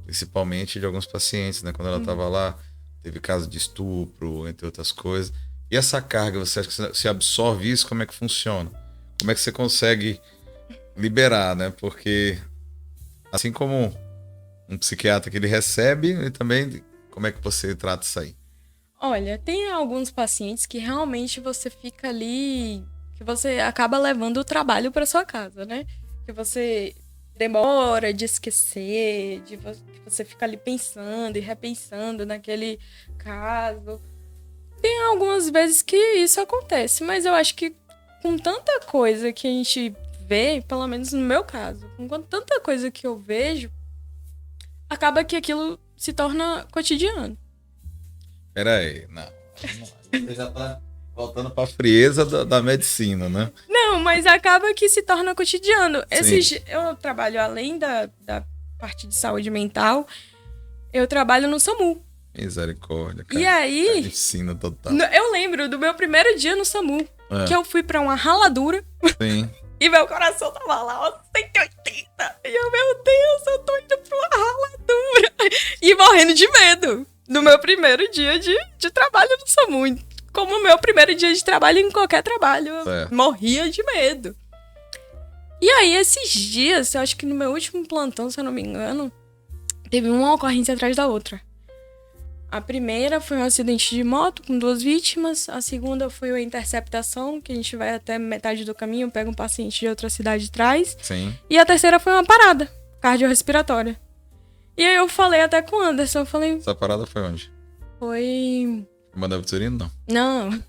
principalmente de alguns pacientes, né? Quando ela estava lá, teve caso de estupro, entre outras coisas. E essa carga, você acha que você absorve isso? Como é que funciona? Como é que você consegue liberar, né? Porque assim como um psiquiatra que ele recebe, ele também, como é que você trata isso aí? Olha, tem alguns pacientes que realmente você fica ali, que você acaba levando o trabalho para sua casa, né? Que você demora de esquecer, que você fica ali pensando e repensando naquele caso. Tem algumas vezes que isso acontece, mas eu acho que com tanta coisa que a gente vê, pelo menos no meu caso, com tanta coisa que eu vejo, acaba que aquilo se torna cotidiano. Peraí, não. Você já tá voltando pra frieza da medicina, né? Não, mas acaba que se torna cotidiano. Eu trabalho, além da parte de saúde mental, eu trabalho no SAMU. Misericórdia, cara. E aí... Medicina total. Eu lembro do meu primeiro dia no SAMU, que eu fui pra uma raladura. Sim. E meu coração tava lá, ó, 180. E eu, meu Deus, eu tô indo pra uma raladura. E morrendo de medo. No meu primeiro dia de trabalho no SAMU. Como o meu primeiro dia de trabalho em qualquer trabalho. Eu morria de medo. E aí, esses dias, eu acho que no meu último plantão, se eu não me engano, teve uma ocorrência atrás da outra. A primeira foi um acidente de moto com 2 vítimas. A segunda foi uma interceptação, que a gente vai até metade do caminho, pega um paciente de outra cidade e traz. Sim. E a terceira foi uma parada cardiorrespiratória. E aí eu falei até com o Anderson, eu falei... Essa parada foi onde? Foi... Manoel Vitorino, não? Não.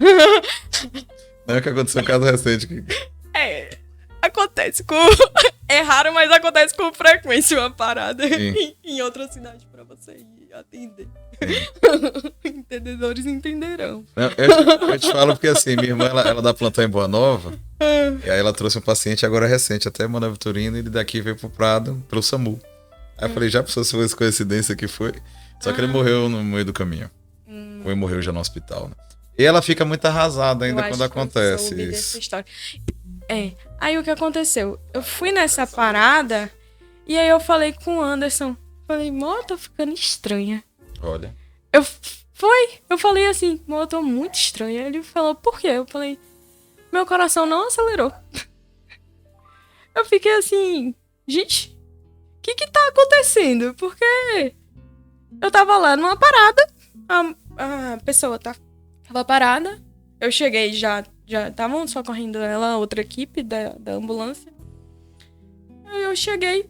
Não é que aconteceu um caso recente aqui. Acontece com... É raro, mas acontece com frequência uma parada em outra cidade pra você ir atender. Entendedores entenderão. Eu te falo porque assim, minha irmã, ela dá plantão em Boa Nova, e aí ela trouxe um paciente agora recente, até Manoel Vitorino, e ele daqui veio pro Prado, pelo SAMU. Aí eu falei, já pensou se foi coincidência que foi? Só que ele morreu no meio do caminho. Ou ele morreu já no hospital, né? E ela fica muito arrasada ainda quando acontece isso. Aí o que aconteceu? Eu fui nessa parada e aí eu falei com o Anderson. Falei, mô, tô ficando estranha. Olha. Eu falei assim, mô, eu tô muito estranha. Ele falou, por quê? Eu falei, meu coração não acelerou. Eu fiquei assim, gente, o que tá acontecendo? Porque eu tava lá numa parada, a pessoa tava parada, eu cheguei, já estavam socorrendo ela, outra equipe da ambulância. Aí eu cheguei,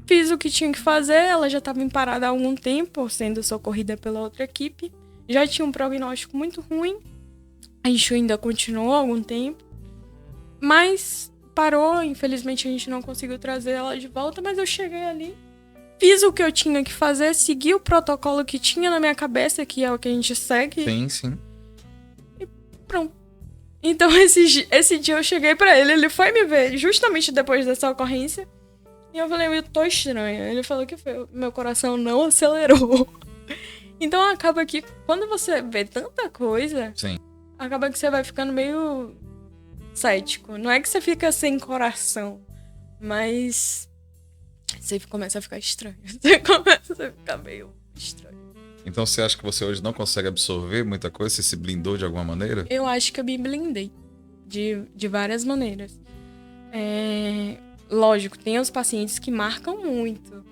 fiz o que tinha que fazer, ela já estava em parada há algum tempo, sendo socorrida pela outra equipe. Já tinha um prognóstico muito ruim, a gente ainda continuou algum tempo, mas parou, infelizmente a gente não conseguiu trazer ela de volta, mas eu cheguei ali, fiz o que eu tinha que fazer, segui o protocolo que tinha na minha cabeça, que é o que a gente segue. Sim. E pronto. Então esse dia eu cheguei pra ele foi me ver justamente depois dessa ocorrência, e eu falei, eu tô estranha. Ele falou que foi, meu coração não acelerou. Então acaba que quando você vê tanta coisa, acaba que você vai ficando meio cético. Não é que você fica sem coração, mas você começa a ficar estranho. Você começa a ficar meio estranho. Então você acha que você hoje não consegue absorver muita coisa? Você se blindou de alguma maneira? Eu acho que eu me blindei de várias maneiras. Lógico, tem os pacientes que marcam muito.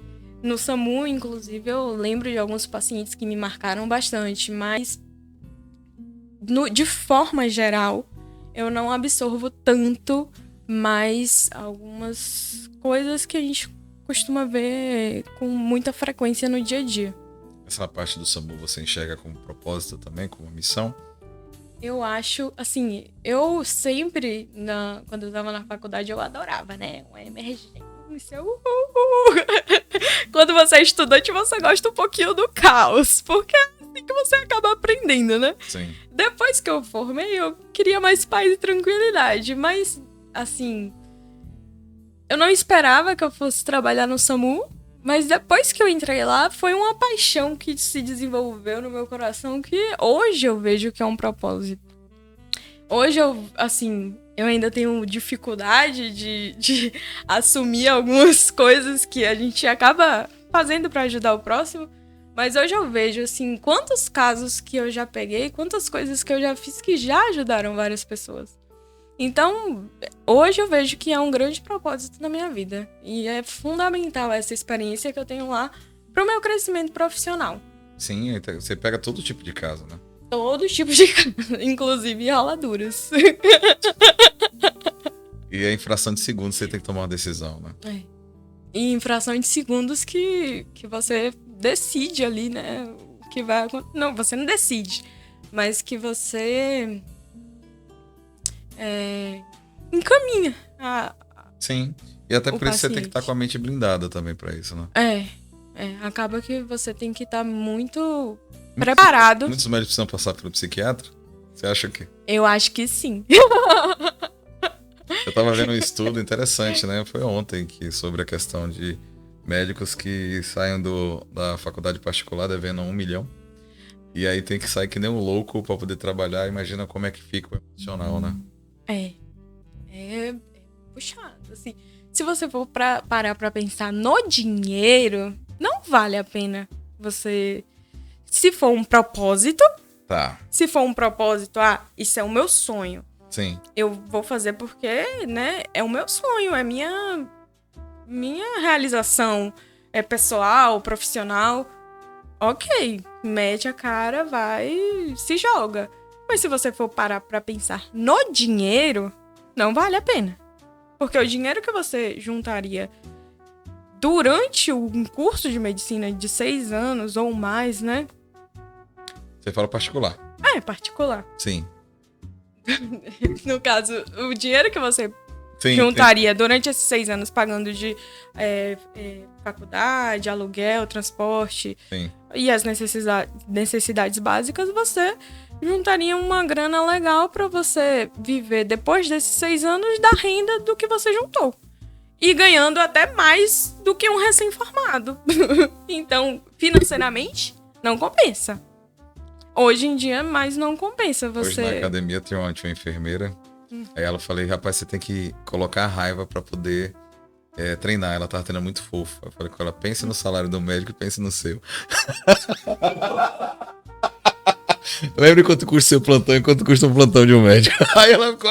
No SAMU, inclusive, eu lembro de alguns pacientes que me marcaram bastante, mas de forma geral, eu não absorvo tanto, mas algumas coisas que a gente costuma ver com muita frequência no dia a dia. Essa parte do SAMU você enxerga como propósito também, como missão? Eu acho, assim, eu sempre, quando eu tava na faculdade, eu adorava, né? Uma emergência. Quando você é estudante, você gosta um pouquinho do caos, porque é assim que você acaba aprendendo, né? Sim. Depois que eu formei, eu queria mais paz e tranquilidade, mas, assim, eu não esperava que eu fosse trabalhar no SAMU, mas depois que eu entrei lá, foi uma paixão que se desenvolveu no meu coração que hoje eu vejo que é um propósito. Hoje eu ainda tenho dificuldade de assumir algumas coisas que a gente acaba fazendo para ajudar o próximo, mas hoje eu vejo, assim, quantos casos que eu já peguei, quantas coisas que eu já fiz que já ajudaram várias pessoas. Então, hoje eu vejo que é um grande propósito na minha vida. E é fundamental essa experiência que eu tenho lá pro meu crescimento profissional. Sim, você pega todo tipo de caso, né? Todo tipo de caso, inclusive raladuras. E a infração de segundos você tem que tomar uma decisão, né? É. E infração de segundos que você decide ali, né? O que vai acontecer. Não, você não decide. Mas que você... encaminha. Sim. E até por isso você tem que paciente. estar com a mente blindada também pra isso, né? Acaba que você tem que estar muito preparado. Muitos médicos precisam passar pelo psiquiatra? Você acha que? Eu acho que sim. Eu tava vendo um estudo interessante, né? Foi ontem sobre a questão de médicos que saem da faculdade particular devendo 1 milhão. E aí tem que sair que nem um louco pra poder trabalhar. Imagina como é que fica o emocional, né? É puxado, assim. Se você for parar pra pensar no dinheiro, não vale a pena você... Se for um propósito... Tá. Se for um propósito, isso é o meu sonho. Sim. Eu vou fazer porque, né, é o meu sonho, é minha realização pessoal, profissional. Ok, mete a cara, vai, se joga. Mas se você for parar pra pensar no dinheiro, não vale a pena. Porque o dinheiro que você juntaria durante um curso de medicina de 6 anos ou mais, né? Você fala particular. Particular. Sim. No caso, o dinheiro que você Sim, juntaria durante esses 6 anos pagando de faculdade, aluguel, transporte sim. e as necessidades básicas, você juntaria uma grana legal para você viver depois desses 6 anos da renda do que você juntou. E ganhando até mais do que um recém-formado. Então, financeiramente, não compensa. Hoje em dia, mais não compensa você... Hoje na academia tinha uma enfermeira. Aí ela falei, rapaz, você tem que colocar a raiva pra poder treinar. Ela tava treinando muito fofa. Eu falei com ela, pense no salário do médico e pense no seu. Lembra quanto custa seu plantão e quanto custa um plantão de um médico? Aí ela ficou...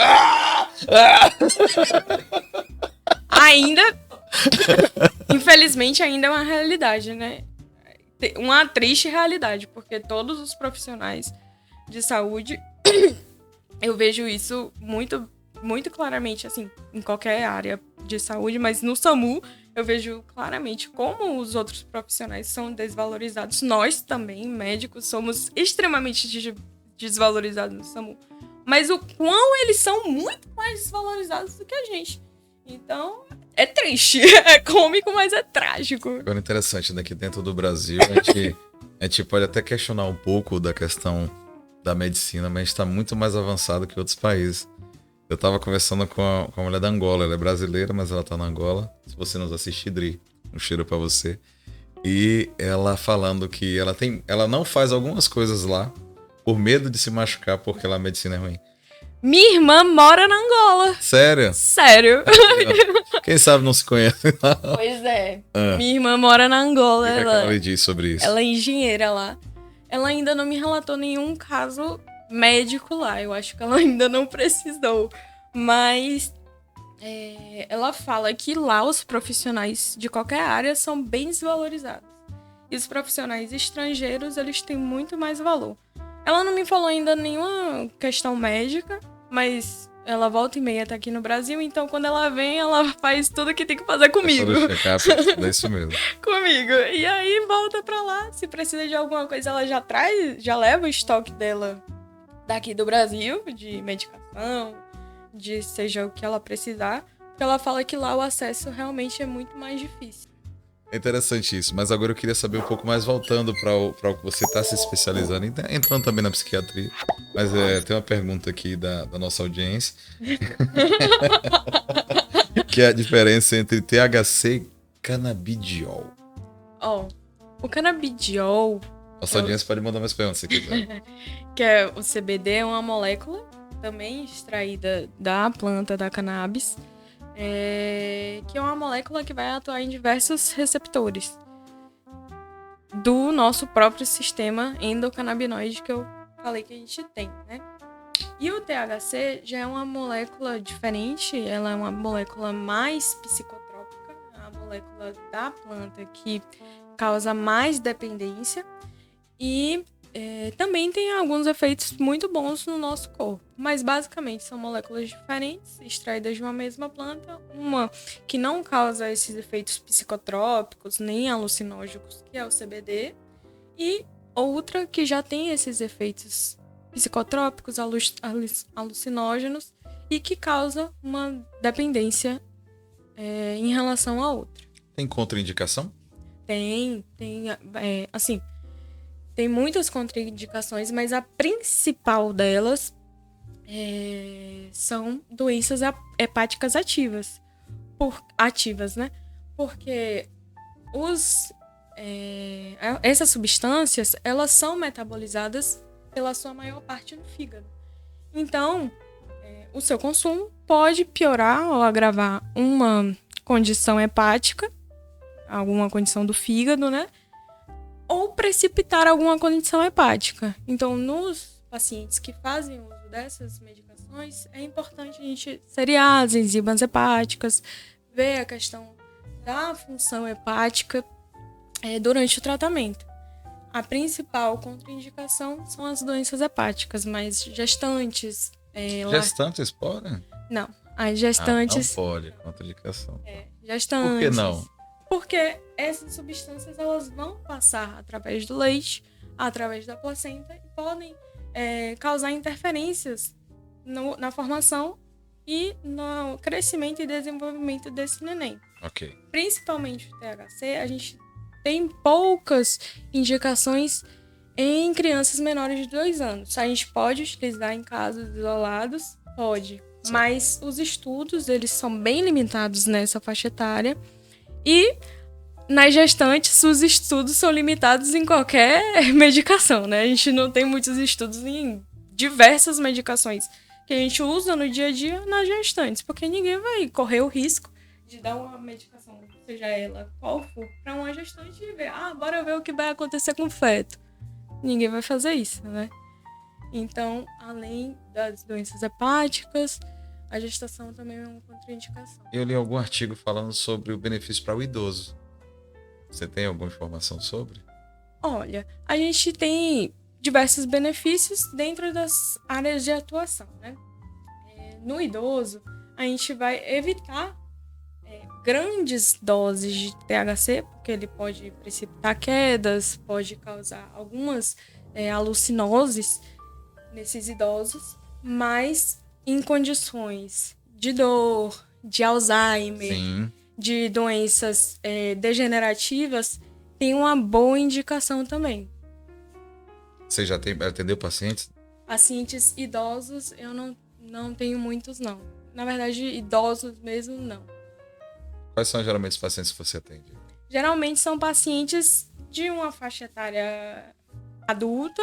Ainda... Infelizmente, ainda é uma realidade, né? Uma triste realidade, porque todos os profissionais de saúde... Eu vejo isso muito, muito claramente, assim, em qualquer área de saúde, mas no SAMU eu vejo claramente como os outros profissionais são desvalorizados. Nós também, médicos, somos extremamente desvalorizados no SAMU. Mas o quão eles são muito mais desvalorizados do que a gente. Então, é triste. É cômico, mas é trágico. Agora, interessante, né? Que dentro do Brasil, a gente pode até questionar um pouco da questão da medicina, mas a gente está muito mais avançado que outros países. Eu estava conversando com a mulher da Angola, ela é brasileira, mas ela está na Angola. Se você nos assistir, Dri, um cheiro para você. E ela falando que ela não faz algumas coisas lá por medo de se machucar porque lá a medicina é ruim. Minha irmã mora na Angola. Sério? Sério. Quem sabe não se conhece. Pois é. Minha irmã mora na Angola. O que ela me diz sobre isso? Ela é engenheira lá. Ela ainda não me relatou nenhum caso médico lá. Eu acho que ela ainda não precisou. Mas ela fala que lá os profissionais de qualquer área são bem desvalorizados. E os profissionais estrangeiros, eles têm muito mais valor. Ela não me falou ainda nenhuma questão médica, mas Ela volta e meia tá aqui no Brasil, então quando ela vem, ela faz tudo que tem que fazer comigo. É isso mesmo. Comigo. E aí volta pra lá. Se precisa de alguma coisa, ela já leva o estoque dela daqui do Brasil, de medicação, de seja o que ela precisar. Porque ela fala que lá o acesso realmente é muito mais difícil. É interessante isso, mas agora eu queria saber um pouco mais, voltando para o que você está se especializando, entrando também na psiquiatria, mas tem uma pergunta aqui da nossa audiência, que é a diferença entre THC e canabidiol. O canabidiol... Nossa audiência pode mandar mais perguntas se quiser. Que é o CBD, é uma molécula também extraída da planta da cannabis, que é uma molécula que vai atuar em diversos receptores do nosso próprio sistema endocannabinoide que eu falei que a gente tem, né? E o THC já é uma molécula diferente, ela é uma molécula mais psicotrópica, é a molécula da planta que causa mais dependência e também tem alguns efeitos muito bons no nosso corpo. Mas basicamente são moléculas diferentes, extraídas de uma mesma planta. Uma que não causa esses efeitos psicotrópicos nem alucinógenos, que é o CBD. E outra que já tem esses efeitos psicotrópicos, alucinógenos. E que causa uma dependência em relação à outra. Tem contraindicação? Tem assim... Tem muitas contraindicações, mas a principal delas são doenças hepáticas ativas, né? Porque essas substâncias, elas são metabolizadas pela sua maior parte no fígado. Então, o seu consumo pode piorar ou agravar uma condição hepática, alguma condição do fígado, né? Ou precipitar alguma condição hepática. Então, nos pacientes que fazem uso dessas medicações, é importante a gente seriar as enzimas hepáticas, ver a questão da função hepática durante o tratamento. A principal contraindicação são as doenças hepáticas, mas gestantes... Gestantes podem? Não, as gestantes... Não pode, contraindicação. Gestantes... Por que não? Porque essas substâncias elas vão passar através do leite, através da placenta e podem causar interferências na formação e no crescimento e desenvolvimento desse neném. Ok. Principalmente o THC, a gente tem poucas indicações em crianças menores de 2 anos. A gente pode utilizar em casos isolados? Pode. Sim. Mas os estudos, eles são bem limitados nessa faixa etária. E nas gestantes, os estudos são limitados em qualquer medicação, né? A gente não tem muitos estudos em diversas medicações que a gente usa no dia a dia nas gestantes, porque ninguém vai correr o risco de dar uma medicação, seja ela qual for, para uma gestante e ver, bora ver o que vai acontecer com o feto. Ninguém vai fazer isso, né? Então, além das doenças hepáticas, a gestação também é uma contraindicação. Eu li algum artigo falando sobre o benefício para o idoso. Você tem alguma informação sobre? Olha, a gente tem diversos benefícios dentro das áreas de atuação, né? No idoso, a gente vai evitar grandes doses de THC, porque ele pode precipitar quedas, pode causar algumas alucinoses nesses idosos, mas em condições de dor, de Alzheimer, sim, de doenças degenerativas, tem uma boa indicação também. Você já atendeu pacientes? Pacientes idosos, eu não tenho muitos, não. Na verdade, idosos mesmo, não. Quais são geralmente os pacientes que você atende? Geralmente são pacientes de uma faixa etária adulta,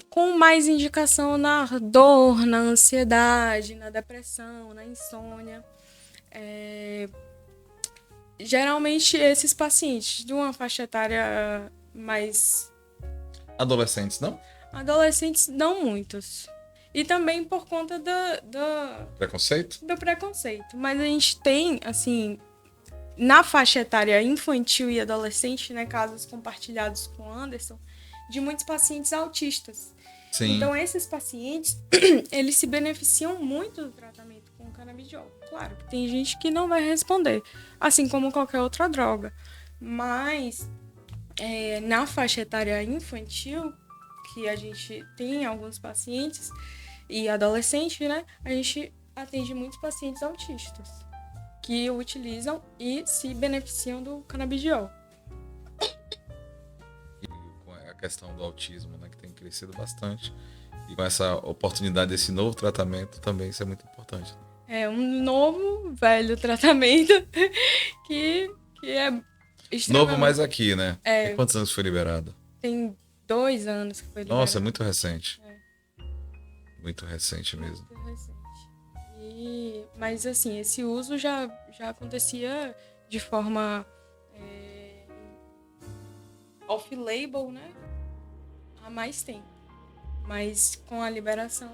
com mais indicação na dor, na ansiedade, na depressão, na insônia. Geralmente esses pacientes de uma faixa etária mais... Adolescentes, não? Adolescentes, não muitos. E também por conta Preconceito? Do preconceito. Mas a gente tem, assim, na faixa etária infantil e adolescente, né, casos compartilhados com o Anderson, de muitos pacientes autistas. Sim. Então, esses pacientes, eles se beneficiam muito do tratamento com o canabidiol. Claro que tem gente que não vai responder, assim como qualquer outra droga. Mas, na faixa etária infantil, que a gente tem alguns pacientes, e adolescente, né? A gente atende muitos pacientes autistas que utilizam e se beneficiam do canabidiol. E com a questão do autismo, né, que tem crescido bastante, e com essa oportunidade desse novo tratamento também, isso é muito importante. É um novo, velho tratamento que é extremamente... Novo, mas aqui, né? É. E quantos anos foi liberado? Tem 2 anos que foi liberado. Nossa, é muito recente. Muito recente mesmo. Muito recente. Mas assim, esse uso já acontecia de forma off-label, né? Há mais tempo. Mas com a liberação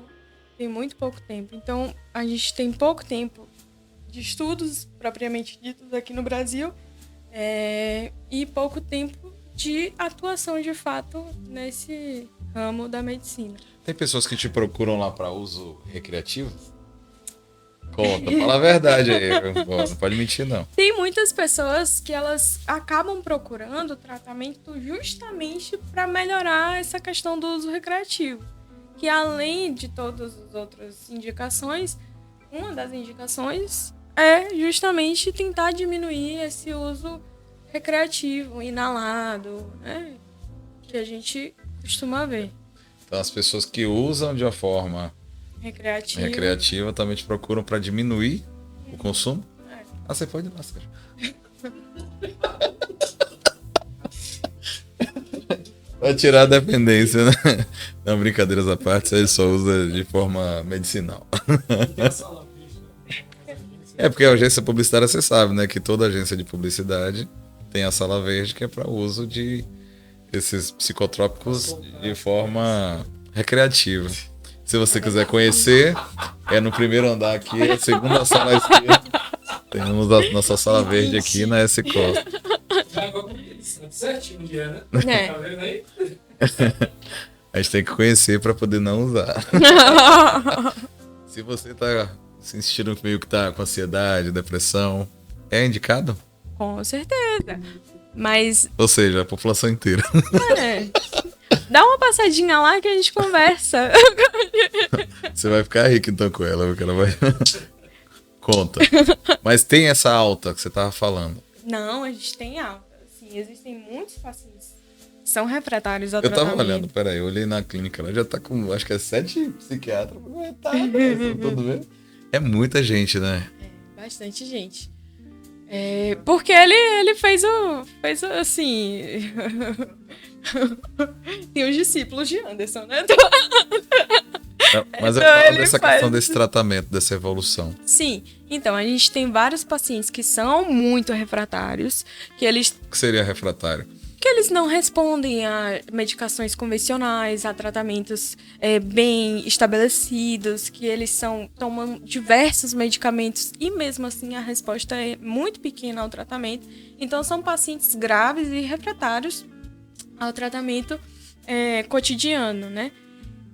tem muito pouco tempo. Então, a gente tem pouco tempo de estudos propriamente ditos aqui no Brasil e pouco tempo de atuação de fato nesse ramo da medicina. Tem pessoas que te procuram lá para uso recreativo? Conta, fala a verdade aí. Não pode mentir, não. Tem muitas pessoas que elas acabam procurando tratamento justamente para melhorar essa questão do uso recreativo. Que além de todas as outras indicações, uma das indicações é justamente tentar diminuir esse uso recreativo, inalado, né? Que a gente costuma ver. Então as pessoas que usam de uma forma recreativa também te procuram para diminuir o consumo? Ah, você pode ir lá, Sérgio. Vai tirar a dependência, né? Não, brincadeiras à parte, Sérgio só usa de forma medicinal. É porque a agência publicitária, você sabe, né? Que toda agência de publicidade tem a sala verde, que é para uso de esses psicotrópicos de forma recreativa. Se você quiser conhecer, é no primeiro andar aqui, a segunda sala à esquerda. Temos a nossa sala verde aqui na S Costa. Certinho, né? Tá vendo aí? A gente tem que conhecer para poder não usar. Se você tá se sentindo meio que tá com ansiedade, depressão, é indicado? Com certeza. Mas... Ou seja, a população inteira. Dá uma passadinha lá que a gente conversa. Você vai ficar rico então com ela, porque ela vai... Conta. Mas tem essa alta que você tava falando. Não, a gente tem alta. Assim, existem muitos pacientes que são refratários ao Eu tratamento. tava olhando, peraí, eu olhei na clínica, ela já tá com, acho que é 7 psiquiatras. Tudo bem? É muita gente, né? Bastante gente. Porque ele fez assim... Tem os discípulos de Anderson, né? Não, mas então eu falo ele dessa faz. questão desse tratamento, dessa evolução. Sim. Então, a gente tem vários pacientes que são muito refratários, que O que seria refratário? eles não respondem a medicações convencionais, a tratamentos bem estabelecidos, que eles tomam diversos medicamentos e mesmo assim a resposta é muito pequena ao tratamento. Então são pacientes graves e refratários ao tratamento cotidiano, né?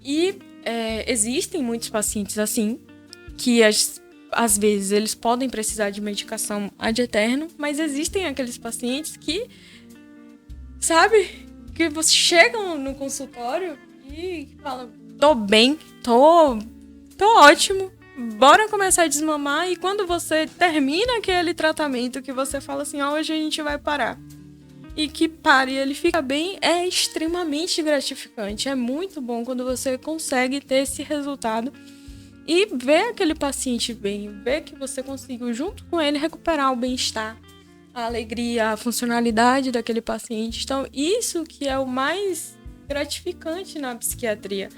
E existem muitos pacientes assim, que às vezes eles podem precisar de medicação ad eterno, mas existem aqueles pacientes que sabe? Que você chega no consultório e fala, tô bem, tô ótimo, bora começar a desmamar. E quando você termina aquele tratamento que você fala assim, hoje a gente vai parar. E que pare e ele fica bem, é extremamente gratificante. É muito bom quando você consegue ter esse resultado e ver aquele paciente bem, ver que você conseguiu junto com ele recuperar o bem-estar, a alegria, a funcionalidade daquele paciente. Então, isso que é o mais gratificante na psiquiatria.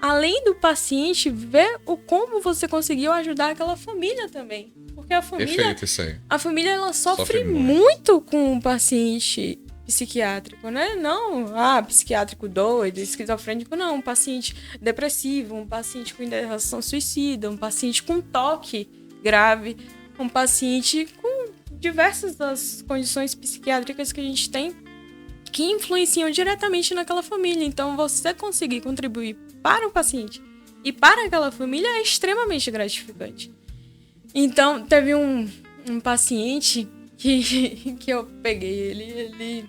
Além do paciente, ver como você conseguiu ajudar aquela família também. Porque a família... Perfeito, isso aí. A família, ela sofre muito com o paciente psiquiátrico, né? Não, psiquiátrico doido, esquizofrênico, não. Um paciente depressivo, um paciente com ideação suicida, um paciente com toque grave, um paciente com diversas das condições psiquiátricas que a gente tem que influenciam diretamente naquela família. Então, você conseguir contribuir para o paciente e para aquela família é extremamente gratificante. Então, teve um paciente que eu peguei ele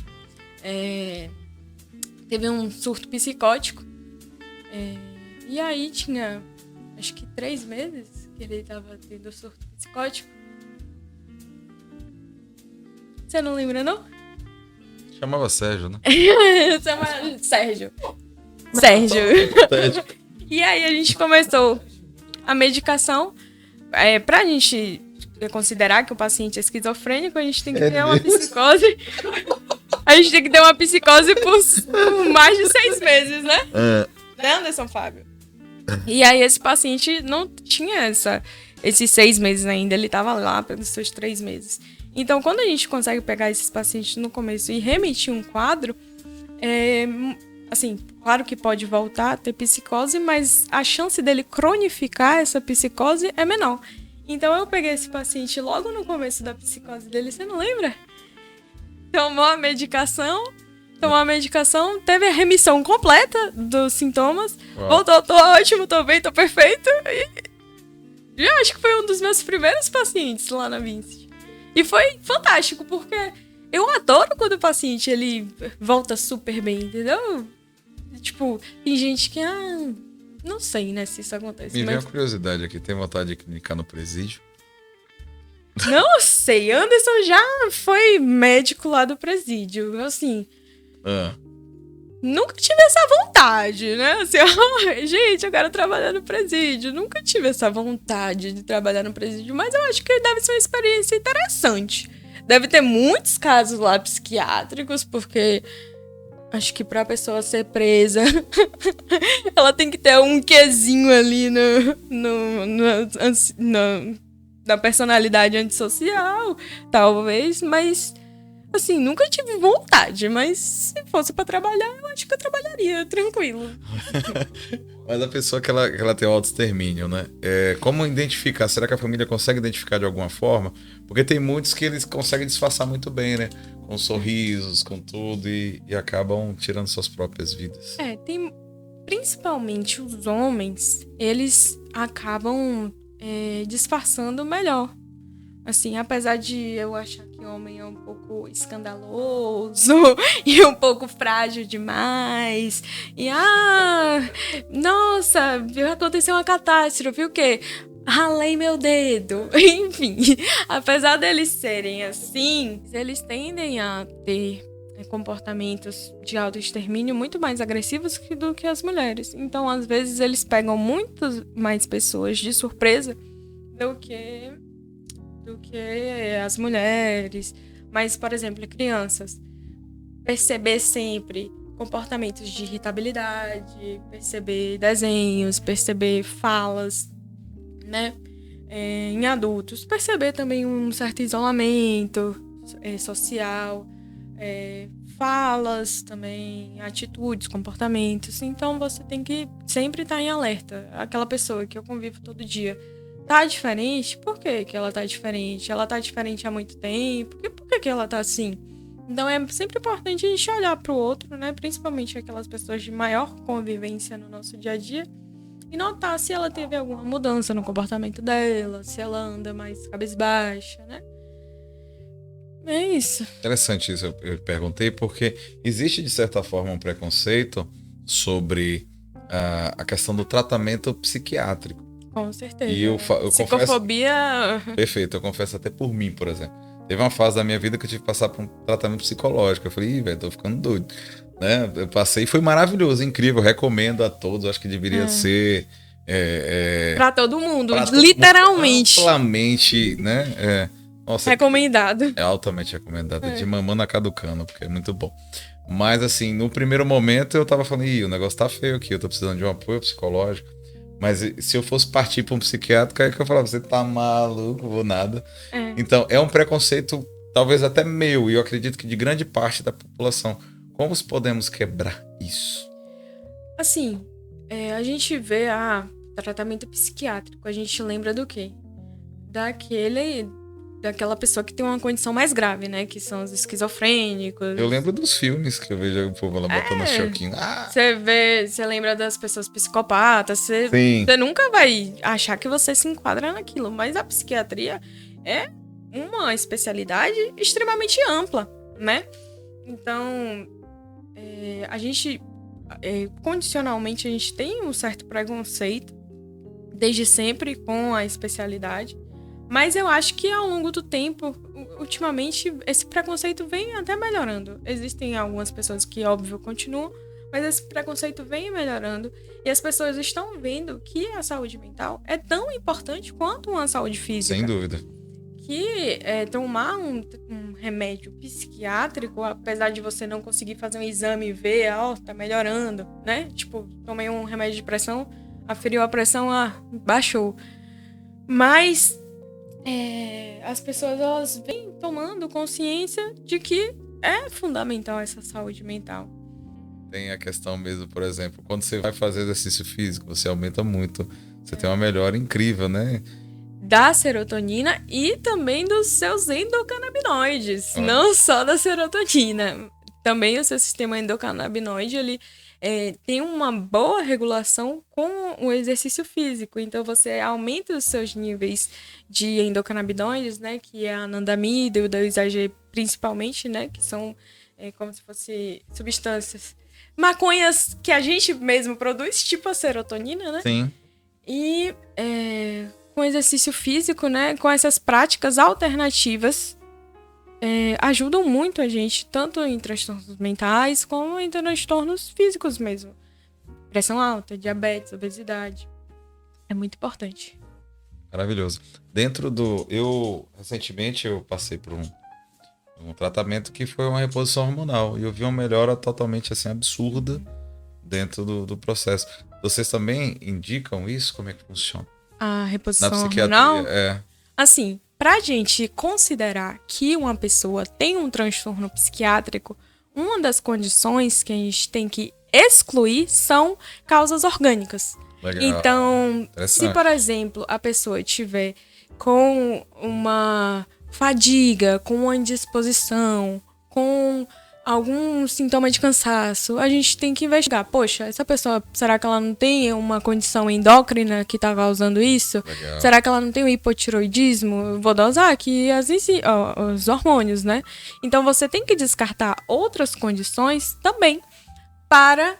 teve um surto psicótico. E aí tinha, acho que 3 meses que ele estava tendo surto psicótico. Você não lembra, não? Chamava Sérgio, né? Sérgio. E aí a gente começou a medicação. Pra gente considerar que o paciente é esquizofrênico, a gente tem que ter uma psicose. A gente tem que ter uma psicose por mais de 6 meses, né? Né, Anderson Fábio? E aí esse paciente não tinha esses 6 meses ainda, ele tava lá pelos seus 3 meses. Então, quando a gente consegue pegar esses pacientes no começo e remitir um quadro, assim, claro que pode voltar a ter psicose, mas a chance dele cronificar essa psicose é menor. Então, eu peguei esse paciente logo no começo da psicose dele, você não lembra? Tomou a medicação, teve a remissão completa dos sintomas, voltou, tô ótimo, tô bem, tô perfeito. E eu acho que foi um dos meus primeiros pacientes lá na Vincent. E foi fantástico, porque eu adoro quando o paciente ele volta super bem, entendeu? Tipo, tem gente que, não sei, né, se isso acontece. Me vem uma curiosidade aqui, tem vontade de clinicar no presídio? Não sei, Anderson já foi médico lá do presídio, assim... Nunca tive essa vontade, né? Assim, gente, eu quero trabalhar no presídio. Nunca tive essa vontade de trabalhar no presídio, mas eu acho que deve ser uma experiência interessante. Deve ter muitos casos lá psiquiátricos, porque acho que pra pessoa ser presa, ela tem que ter um quezinho ali na personalidade antissocial, talvez, mas... Assim, nunca tive vontade, mas se fosse pra trabalhar, eu acho que eu trabalharia tranquilo. Mas a pessoa que ela tem autoextermínio, né? Como identificar? Será que a família consegue identificar de alguma forma? Porque tem muitos que eles conseguem disfarçar muito bem, né? Com sorrisos, com tudo, e acabam tirando suas próprias vidas. Tem principalmente os homens, eles acabam disfarçando melhor. Assim, apesar de eu achar que homem é um pouco escandaloso e um pouco frágil demais. E, nossa, aconteceu uma catástrofe, o quê? Ralei meu dedo. Enfim, apesar deles serem assim, eles tendem a ter comportamentos de autoextermínio muito mais agressivos do que as mulheres. Então, às vezes, eles pegam muito mais pessoas de surpresa do que as mulheres. Mas, por exemplo, crianças, perceber sempre comportamentos de irritabilidade, perceber desenhos, perceber falas, né? Em adultos, perceber também um certo isolamento social, falas também, atitudes, comportamentos. Então, você tem que sempre estar em alerta. Aquela pessoa que eu convivo todo dia tá diferente? Por que ela tá diferente? Ela tá diferente há muito tempo? Por que ela tá assim? Então é sempre importante a gente olhar pro outro, né? Principalmente aquelas pessoas de maior convivência no nosso dia a dia e notar se ela teve alguma mudança no comportamento dela, se ela anda mais cabisbaixa, né? É isso. Interessante isso, eu perguntei, porque existe de certa forma um preconceito sobre a questão do tratamento psiquiátrico. Com certeza. E eu psicofobia... confesso... Perfeito, eu confesso até por mim, por exemplo. Teve uma fase da minha vida que eu tive que passar por um tratamento psicológico. Eu falei, velho, tô ficando doido. Né? Eu passei, foi maravilhoso, incrível, recomendo a todos, acho que deveria ser... Pra todo mundo, literalmente. Amplamente, né? Nossa, recomendado. É altamente recomendado, de mamando a caducano, porque é muito bom. Mas assim, no primeiro momento eu tava falando, o negócio tá feio aqui, eu tô precisando de um apoio psicológico. Mas se eu fosse partir para um psiquiatra, aí que eu falava, você tá maluco, vou nada. Então, é um preconceito, talvez até meu, e eu acredito que de grande parte da população. Como podemos quebrar isso? Assim, a gente vê tratamento psiquiátrico, a gente lembra do quê? daquela pessoa que tem uma condição mais grave, né? Que são os esquizofrênicos. Eu lembro dos filmes que eu vejo o povo lá botando choquinho. Você lembra das pessoas psicopatas, você nunca vai achar que você se enquadra naquilo, mas a psiquiatria é uma especialidade extremamente ampla, né? Então, a gente, condicionalmente, a gente tem um certo preconceito, desde sempre, com a especialidade, mas eu acho que ao longo do tempo, ultimamente, esse preconceito vem até melhorando. Existem algumas pessoas que, óbvio, continuam, mas esse preconceito vem melhorando e as pessoas estão vendo que a saúde mental é tão importante quanto uma saúde física. Sem dúvida. Que tomar um remédio psiquiátrico, apesar de você não conseguir fazer um exame e ver, tá melhorando, né? Tipo, tomei um remédio de pressão, aferiu a pressão, baixou. Mas as pessoas, elas vêm tomando consciência de que é fundamental essa saúde mental. Tem a questão mesmo, por exemplo, quando você vai fazer exercício físico, você aumenta muito, você tem uma melhora incrível, né? Da serotonina e também dos seus endocannabinoides, não só da serotonina. Também o seu sistema endocannabinoide, ele tem uma boa regulação com o exercício físico. Então, você aumenta os seus níveis de endocannabinoides, né? Que é a anandamida e o DHG principalmente, né? Que são como se fossem substâncias. Maconhas que a gente mesmo produz, tipo a serotonina, né? Sim. E com exercício físico, né? Com essas práticas alternativas, ajudam muito a gente, tanto em transtornos mentais, como em transtornos físicos mesmo. Pressão alta, diabetes, obesidade. É muito importante. Maravilhoso. Recentemente, eu passei por um tratamento que foi uma reposição hormonal. E eu vi uma melhora totalmente assim, absurda dentro do processo. Vocês também indicam isso? Como é que funciona? A reposição na psiquiatria, hormonal? Assim, pra gente considerar que uma pessoa tem um transtorno psiquiátrico, uma das condições que a gente tem que excluir são causas orgânicas. Legal. Então, se, por exemplo, a pessoa tiver com uma fadiga, com uma indisposição, com algum sintoma de cansaço, a gente tem que investigar. Poxa, essa pessoa, será que ela não tem uma condição endócrina que está causando isso? Legal. Será que ela não tem um hipotiroidismo? Eu vou dosar aqui os hormônios, né? Então, você tem que descartar outras condições também para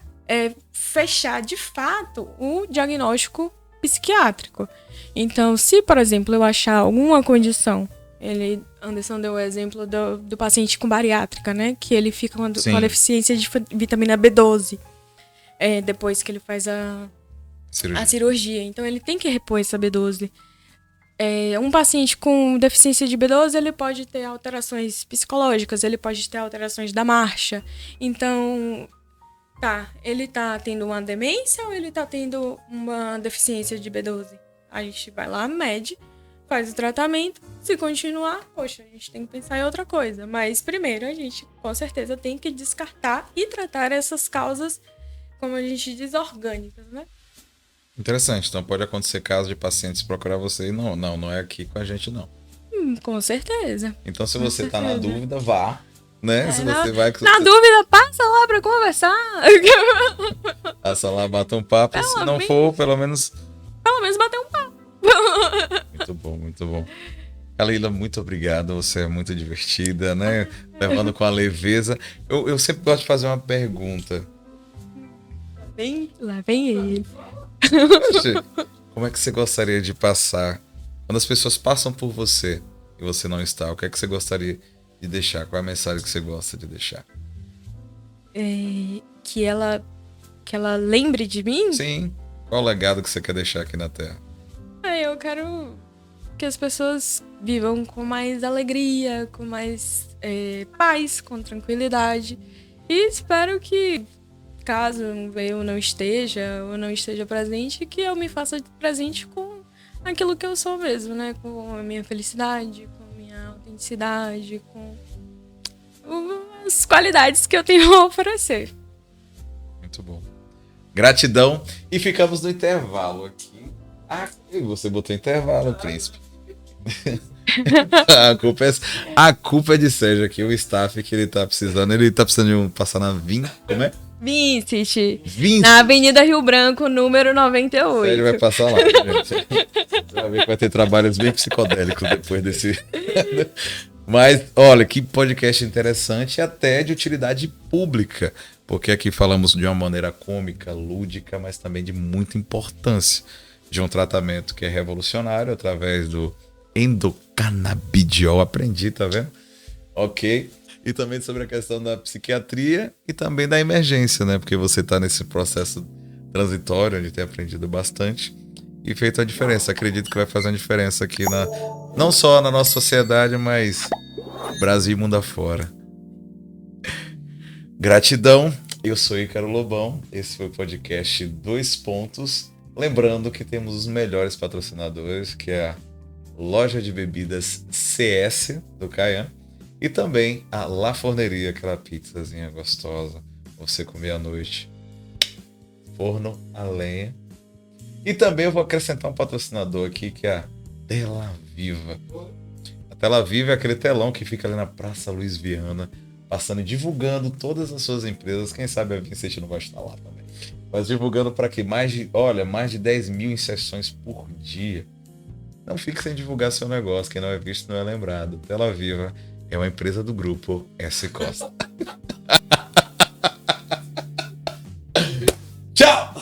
fechar, de fato, o diagnóstico psiquiátrico. Então, se, por exemplo, eu achar alguma condição, Anderson deu o exemplo do paciente com bariátrica, né? Que ele fica com a deficiência de vitamina B12 depois que ele faz a cirurgia. Então, ele tem que repor essa B12. Um paciente com deficiência de B12, ele pode ter alterações psicológicas, ele pode ter alterações da marcha. Então, ele tá tendo uma demência ou ele tá tendo uma deficiência de B12? A gente vai lá, mede, faz o tratamento. Se continuar, poxa, a gente tem que pensar em outra coisa. Mas primeiro a gente, com certeza, tem que descartar e tratar essas causas, como a gente diz, orgânicas, né? Interessante. Então pode acontecer caso de pacientes procurar você e não é aqui com a gente, não. Com certeza. Então se você tá na dúvida, vá, né? Se na você vai... dúvida, passa lá pra conversar. Passa lá, bata um papo. Se não for, pelo menos bater um papo. Muito bom, muito bom. Khalila, muito obrigado. Você é muito divertida, né? Levando com a leveza. Eu sempre gosto de fazer uma pergunta. Lá vem ele. Como é que você gostaria de passar? Quando as pessoas passam por você e você não está, o que é que você gostaria de deixar? Qual é a mensagem que você gosta de deixar? Que ela lembre de mim? Sim. Qual o legado que você quer deixar aqui na Terra? Eu quero que as pessoas vivam com mais alegria, com mais paz, com tranquilidade. E espero que, caso eu não esteja ou não esteja presente, que eu me faça presente com aquilo que eu sou mesmo, né? Com a minha felicidade, com a minha autenticidade, com as qualidades que eu tenho a oferecer. Muito bom. Gratidão. E ficamos no intervalo aqui. Você botou intervalo, príncipe. A culpa é de Sérgio aqui, o staff que ele tá precisando. Ele tá precisando de passar na como é? Vincent. Na Avenida Rio Branco, número 98. Sérgio vai passar lá, gente. Você vai ver que vai ter trabalhos bem psicodélicos depois desse... Mas, olha, que podcast interessante e até de utilidade pública. Porque aqui falamos de uma maneira cômica, lúdica, mas também de muita importância. De um tratamento que é revolucionário através do endocanabidiol. Aprendi, tá vendo? Ok. E também sobre a questão da psiquiatria e também da emergência, né? Porque você está nesse processo transitório, onde tem aprendido bastante e feito a diferença. Acredito que vai fazer uma diferença aqui, não só na nossa sociedade, mas Brasil e mundo afora. Gratidão. Eu sou Ícaro Lobão. Esse foi o podcast 2 Pontos. Lembrando que temos os melhores patrocinadores, que é a Loja de Bebidas CS do Caian e também a La Forneria, aquela pizzazinha gostosa pra você comer à noite. Forno a lenha. E também eu vou acrescentar um patrocinador aqui, que é a Tela Viva. A Tela Viva é aquele telão que fica ali na Praça Luiz Viana, passando e divulgando todas as suas empresas. Quem sabe a Vincent não vai estar lá também. Mas divulgando para que mais de 10 mil inserções por dia. Não fique sem divulgar seu negócio. Quem não é visto não é lembrado. Tela Viva é uma empresa do grupo S. Costa. Tchau!